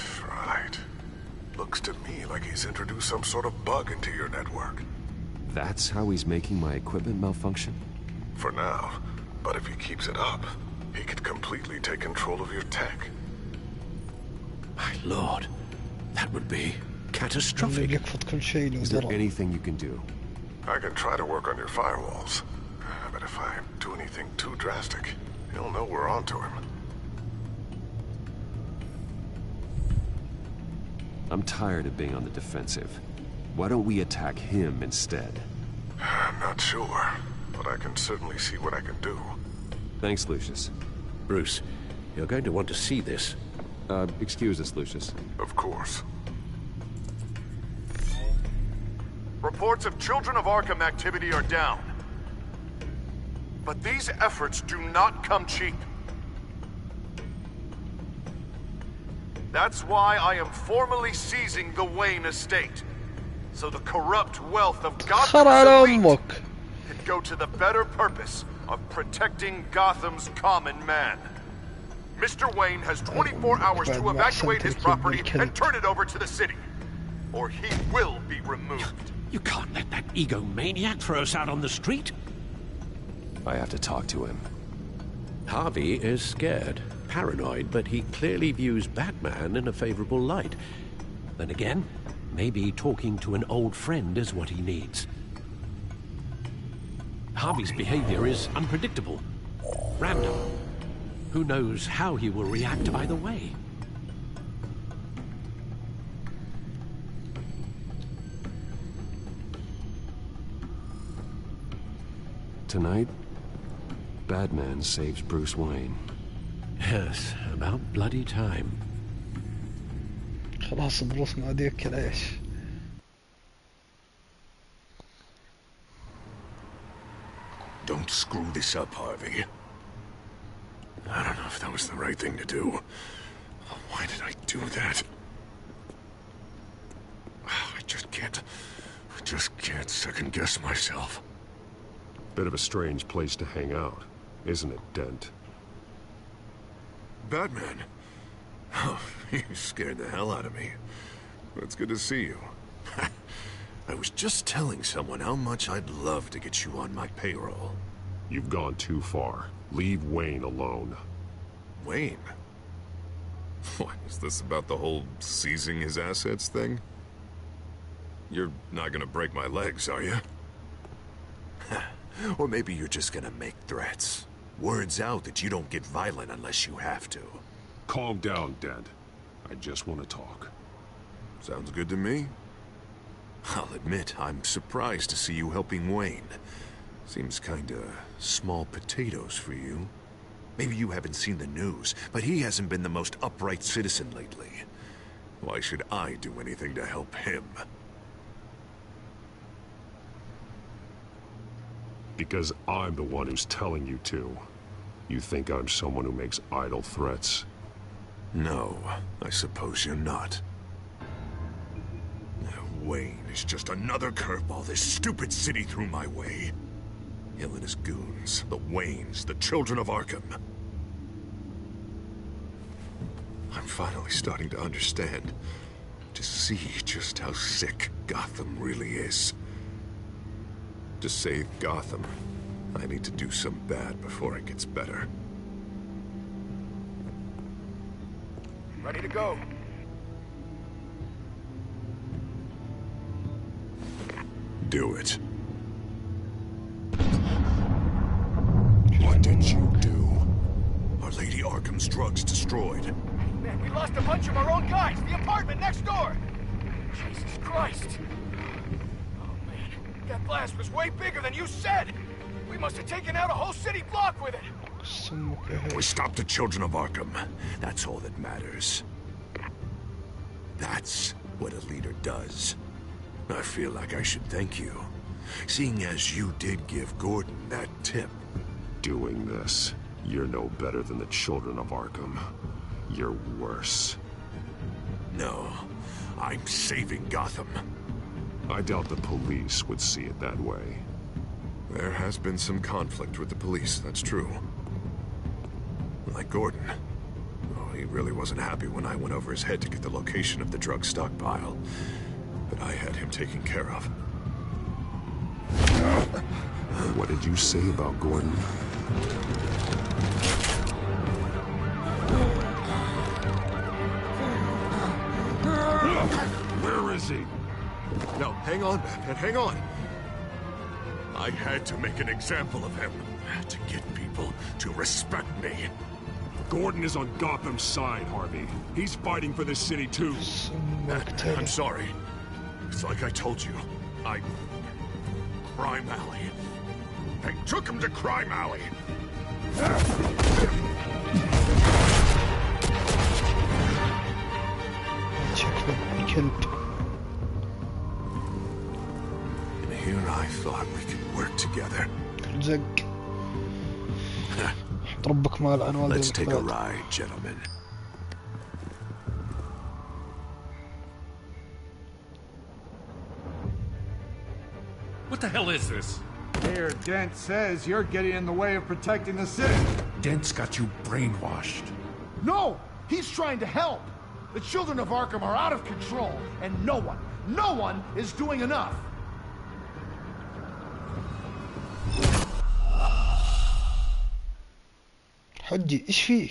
Looks to me like he's introduced some sort of bug into your network. That's how he's making my equipment malfunction? For now. But if he keeps it up, he could completely take control of your tech. My lord, that would be catastrophic. Is there anything you can do? I can try to work on your firewalls. But if I do anything too drastic, he'll know we're onto him. I'm tired of being on the defensive. Why don't we attack him instead? I'm not sure, but I can certainly see what I can do. Thanks, Lucius. Bruce, you're going to want to see this. Excuse us, Lucius. Of course. Reports of Children of Arkham activity are down. But these efforts do not come cheap. That's why I am formally seizing the Wayne estate. So the corrupt wealth of Gotham's elite can go to the better purpose of protecting Gotham's common man. Mr. Wayne has 24 hours to evacuate his property and turn it over to the city, or he will be removed. You can't let that egomaniac throw us out on the street. I have to talk to him. Harvey is scared, paranoid, but he clearly views Batman in a favorable light. Then again, maybe talking to an old friend is what he needs. Harvey's behavior is unpredictable, random. Who knows how he will react either way? Tonight, Batman saves Bruce Wayne. Yes, about bloody time. خلاص بروس ما عاد ياكل عيش. Don't screw this up, Harvey. I don't know if that was the right thing to do. Why did I do that? I just can't second-guess myself. Bit of a strange place to hang out, isn't it, Dent? Batman? Oh, you scared the hell out of me. But it's good to see you. I was just telling someone how much I'd love to get you on my payroll. You've gone too far. Leave Wayne alone. Wayne? What, is this about the whole seizing his assets thing? You're not gonna break my legs, are you? Or maybe you're just gonna make threats. Words out that you don't get violent unless you have to. Calm down, Dent. I just want to talk. Sounds good to me. I'll admit, I'm surprised to see you helping Wayne. Seems kinda small potatoes for you. Maybe you haven't seen the news, but he hasn't been the most upright citizen lately. Why should I do anything to help him? Because I'm the one who's telling you to. You think I'm someone who makes idle threats? No, I suppose you're not. Wayne is just another curveball this stupid city threw my way. Hill and his goons, the Waynes, the children of Arkham. I'm finally starting to understand, to see just how sick Gotham really is. To save Gotham, I need to do some bad before it gets better. Ready to go. Do it. What did you do? Our Lady Arkham's drugs destroyed. Man, we lost a bunch of our own guys. The apartment next door. Jesus Christ. Oh, man. That blast was way bigger than you said. We must have taken out a whole city block with it. We stopped the children of Arkham. That's all that matters. That's what a leader does. I feel like I should thank you, seeing as you did give Gordon that tip. Doing this, you're no better than the children of Arkham. You're worse. No, I'm saving Gotham. I doubt the police would see it that way. There has been some conflict with the police, that's true. Like Gordon. Oh, he really wasn't happy when I went over his head to get the location of the drug stockpile. But I had him taken care of. What did you say about Gordon? Where is he? No, hang on, Batman, hang on. I had to make an example of him, to get people to respect me. Gordon is on Gotham's side, Harvey. He's fighting for this city, too. I'm sorry. It's like I told you. Crime Alley. I took him to Crime Alley. And here I thought we could work together. Let's take a ride, gentlemen. What the hell is this? Mayor Dent says you're getting in the way of protecting the city. Dent's got you brainwashed. No! He's trying to help! The children of Arkham are out of control, and no one is doing enough! حجي ايش فيه؟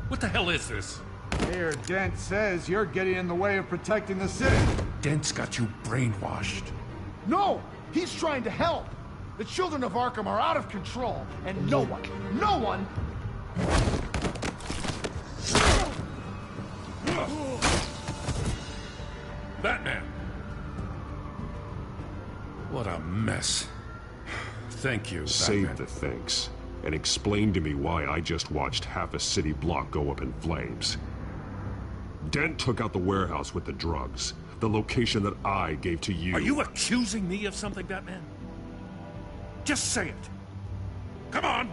What the hell is this? Mayor Dent says you're getting in the way of protecting the city. Dent's got you brainwashed. No! He's trying to help! The children of Arkham are out of control, and no one... Batman! What a mess. Thank you, Save Batman. the thanks. And explain to me why I just watched half a city block go up in flames. Dent took out the warehouse with the drugs, the location that I gave to you. Are you accusing me of something, Batman? Just say it. Come on!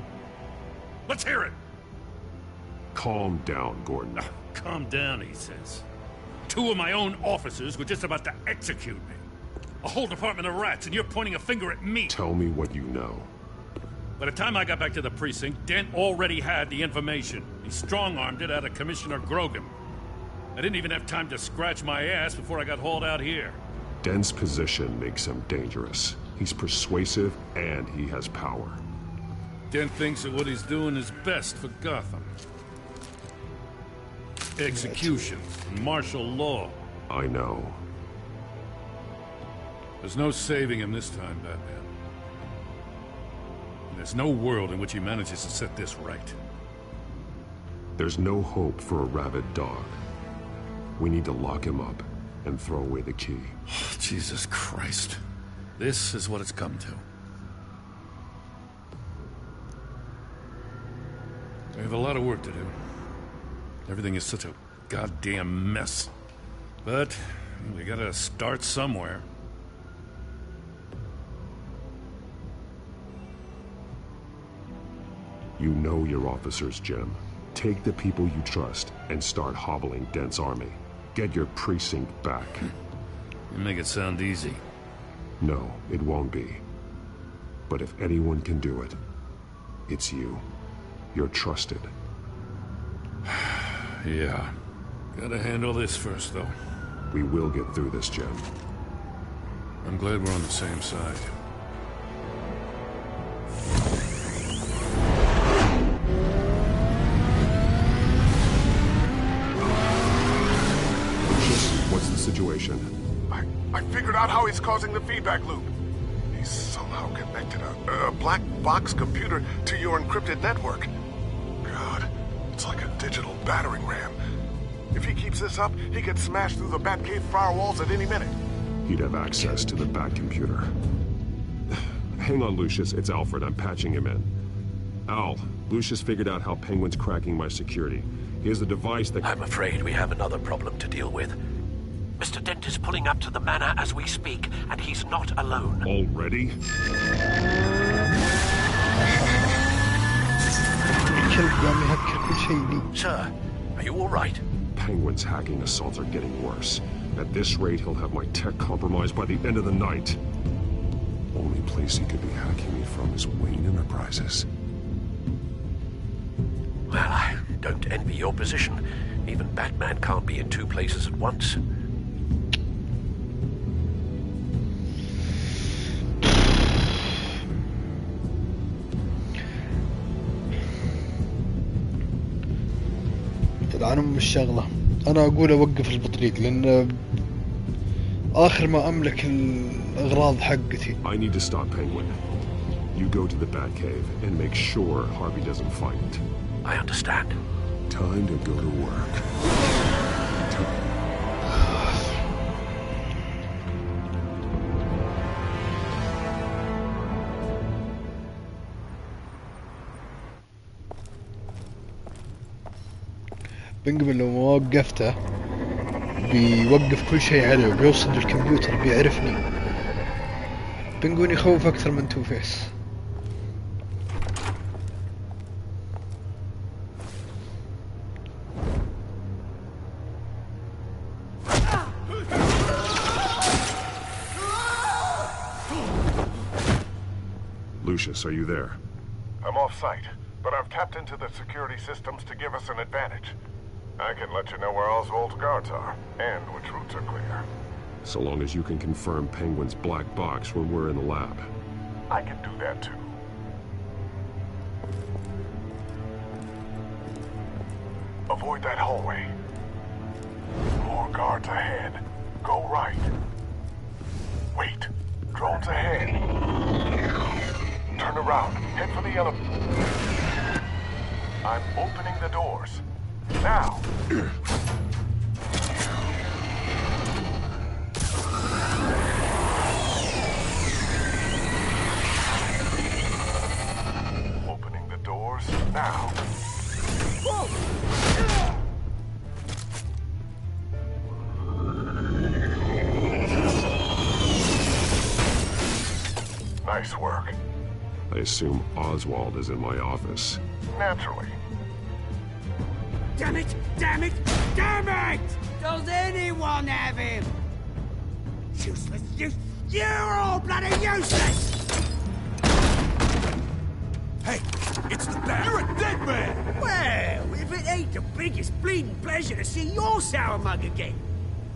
Let's hear it! Calm down, Gordon. Calm down, he says. 2 of my own officers were just about to execute me. A whole department of rats, and you're pointing a finger at me. Tell me what you know. By the time I got back to the precinct, Dent already had the information. He strong-armed it out of Commissioner Grogan. I didn't even have time to scratch my ass before I got hauled out here. Dent's position makes him dangerous. He's persuasive, and he has power. Dent thinks that what he's doing is best for Gotham. execution, martial law. I know. There's no saving him this time, Batman. There's no world in which he manages to set this right. There's no hope for a rabid dog. We need to lock him up and throw away the key. Oh, Jesus Christ. This is what it's come to. We have a lot of work to do. Everything is such a goddamn mess. But we gotta start somewhere. You know your officers, Jim. Take the people you trust and start hobbling Dent's army. Get your precinct back. You make it sound easy. No, it won't be. But if anyone can do it, it's you. You're trusted. Yeah. Gotta handle this first, though. We will get through this, Jim. I'm glad we're on the same side. What's the situation? I figured out how he's causing the feedback loop. He's somehow connected a black box computer to your encrypted network. God, it's like a digital battering ram. If he keeps this up, he could smash through the Batcave firewalls at any minute. He'd have access to the Bat computer. Hang on, Lucius. It's Alfred. I'm patching him in. Al, Lucius figured out how Penguin's cracking my security. He has a device that... I'm afraid we have another problem to deal with. Mr. Dent is pulling up to the manor as we speak, and he's not alone. Already? Sir, are you all right? Penguin's hacking assaults are getting worse. At this rate, he'll have my tech compromised by the end of the night. Only place he could be hacking me from is Wayne Enterprises. Well, I don't envy your position. Even Batman can't be in two places at once. تلعن ام الشغلة. انا اقول اوقف البطريق لان اخر ما املك الاغراض حقتي. I need to stop Penguin. You go to the Batcave and make sure Harvey doesn't fight. I understand. Time to go to work. بنقبل لو ما وقفته بيوقف كل شيء عليه وبيوصل للكمبيوتر بيعرفني. بنقول يخوف أكثر من تو فيس. Lucius, are you there? I'm off-site, but I've tapped into the security systems to give us an advantage. I can let you know where Oswald's guards are, and which routes are clear. So long as you can confirm Penguin's black box when we're in the lab. I can do that too. Avoid that hallway. More guards ahead. Go right. Wait. Drones ahead. Turn around. Head for the elevator. I'm opening the doors. Now! Opening the doors now. Nice work. I assume Oswald is in my office. Naturally. Damn it! Damn it! Damn it! Does anyone have him? Useless! You're all bloody useless! Hey, it's the Bat. You're a dead man! Well, if it ain't the biggest bleeding pleasure to see your sour mug again.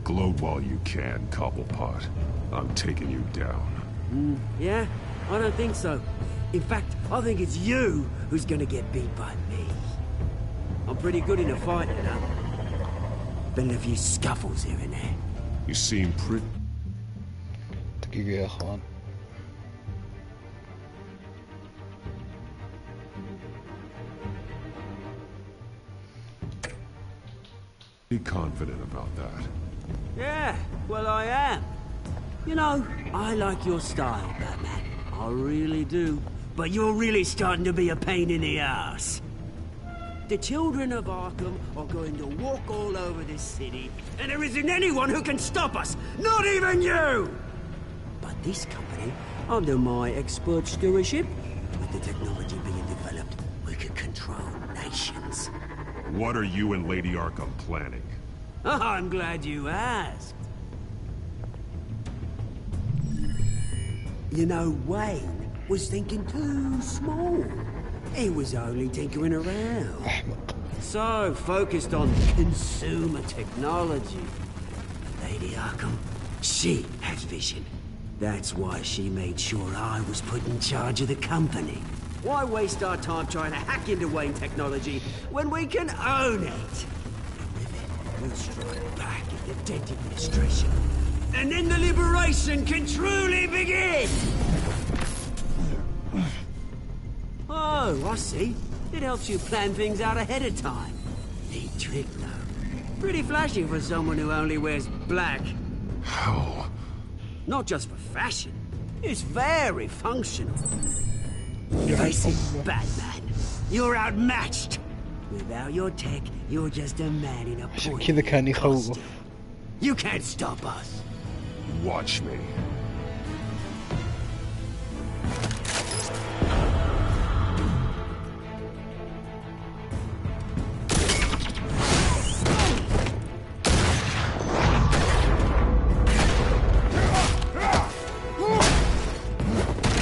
Gloat while you can, Cobblepot. I'm taking you down. Yeah? I don't think so. In fact, I think it's you who's gonna get beat by me. I'm pretty good in a fight, you know. Been a few scuffles here and there. You seem pretty... دقيقة يا اخوان. Be confident about that. Yeah, well I am. You know, I like your style, Batman. I really do. But you're really starting to be a pain in the ass. The children of Arkham are going to walk all over this city, and there isn't anyone who can stop us! Not even you! But this company, under my expert stewardship, with the technology being developed, we could control nations. What are you and Lady Arkham planning? I'm glad you asked. You know, Wayne was thinking too small. He was only tinkering around. So focused on consumer technology. Lady Arkham, she has vision. That's why she made sure I was put in charge of the company. Why waste our time trying to hack into Wayne technology when we can own it? And with it, we'll strike back at the Dent administration. And then the liberation can truly begin! Oh, I see. It helps you plan things out ahead of time. Neat trick, though. Pretty flashy for someone who only wears black. How? Not just for fashion. It's very functional. Face it, Batman. You're outmatched. Without your tech, you're just a man in a عشان كذا كان يخوف. You can't stop us. Watch me.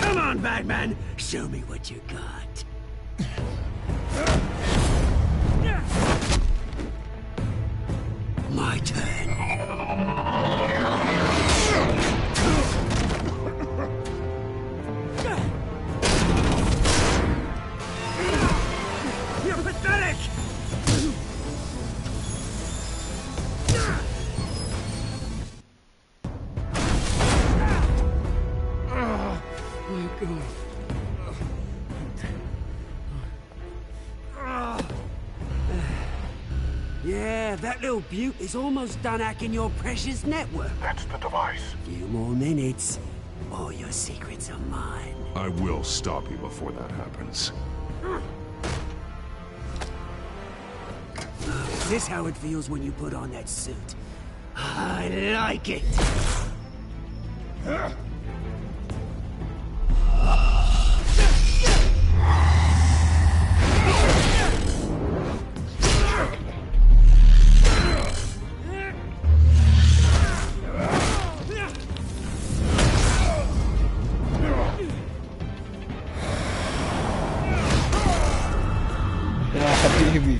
Come on, Batman. Show me what you got. My turn. You're pathetic! Oh, my God. Yeah, that little beaut is almost done hacking your precious network. That's the device. Few more minutes. All your secrets are mine. I will stop you before that happens. Is this how it feels when you put on that suit? I like it. حبيبي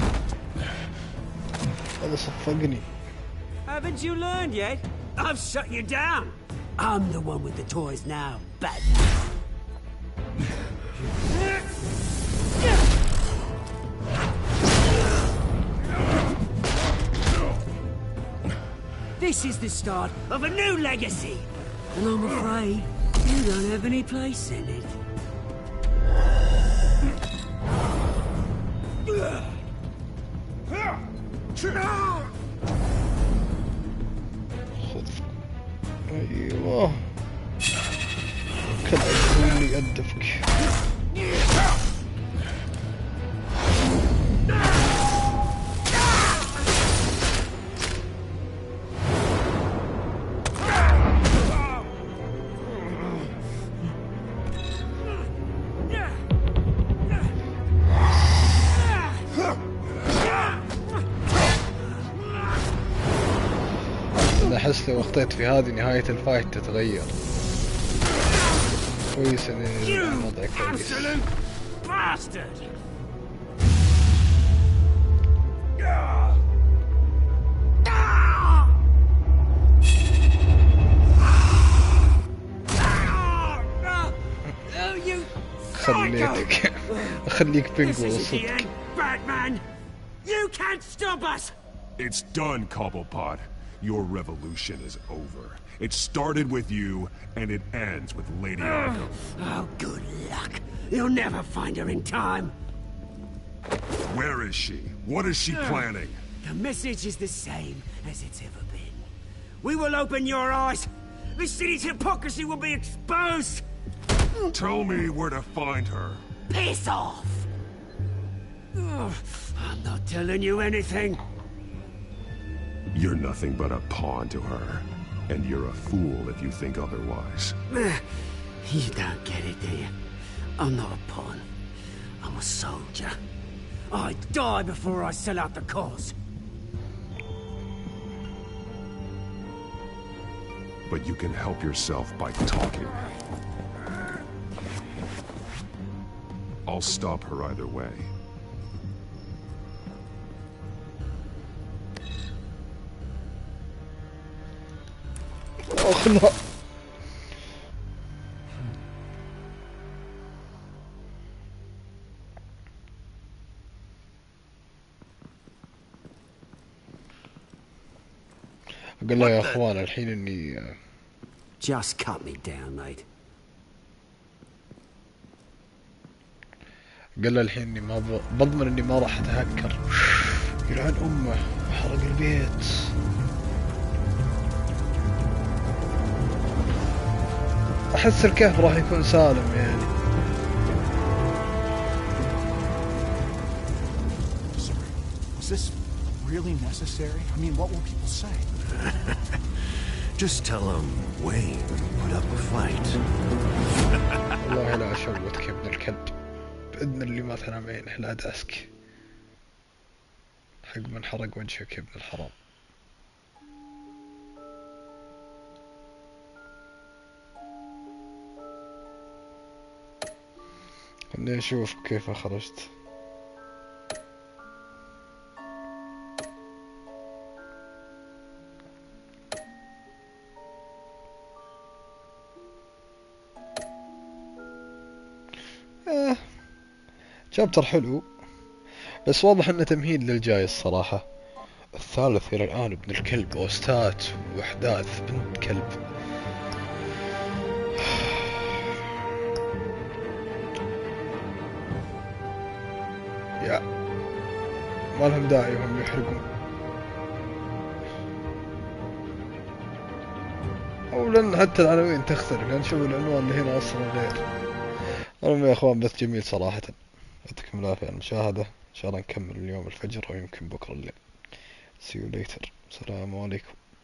هذا صفقني. Haven't you learned yet? I've shut you down. I'm the one with the toys now, Batman. This is the start of a new legacy. And I'm afraid you don't have any place in it. ايوه كذا يكون لي أدفك. أحس لو أخطيت في هذه نهاية الفايت تتغير. كويس إني وضعي كويس. خليك بينجو صدق. Batman, you can't stop us. It's done, Cobblepot. Your revolution is over. It started with you, and it ends with Lady Arkham. Oh, good luck. You'll never find her in time. Where is she? What is she planning? The message is the same as it's ever been. We will open your eyes. The city's hypocrisy will be exposed. Tell me where to find her. Piss off! I'm not telling you anything. You're nothing but a pawn to her. And you're a fool if you think otherwise. You don't get it, do you? I'm not a pawn. I'm a soldier. I die before I sell out the cause. But you can help yourself by talking. I'll stop her either way. اخ لا. اقول له يا اخوان الحين اني Just cut me down, mate. قال له الحين اني ما بضمن اني ما راح اتهكر. يلعن امه حرق البيت. احس الكهف راح يكون سالم يعني. Sorry. Was this really necessary? I mean, what will people say? Just tell them Wayne put up a fight. والله لا اشوتك يا ابن الكلب. بإذن اللي ما تنام عينه لا داسك. حق من حرق وجهك يا ابن الحرام. خليني اشوف كيف خرجت. شابتر حلو بس واضح انه تمهيد للجاي الصراحة. الثالث الى الان ابن الكلب، بوستات واحداث بنت كلب. يا ما لهم داعي هم يحرقون، او لان حتى العناوين تختلف، لان شوفوا العنوان اللي هنا اصلا غير. المهم يا اخوان بث جميل صراحة، يعطيكم العافية على المشاهدة. ان شاء الله نكمل اليوم الفجر او يمكن بكرة الليل. See you later. السلام عليكم.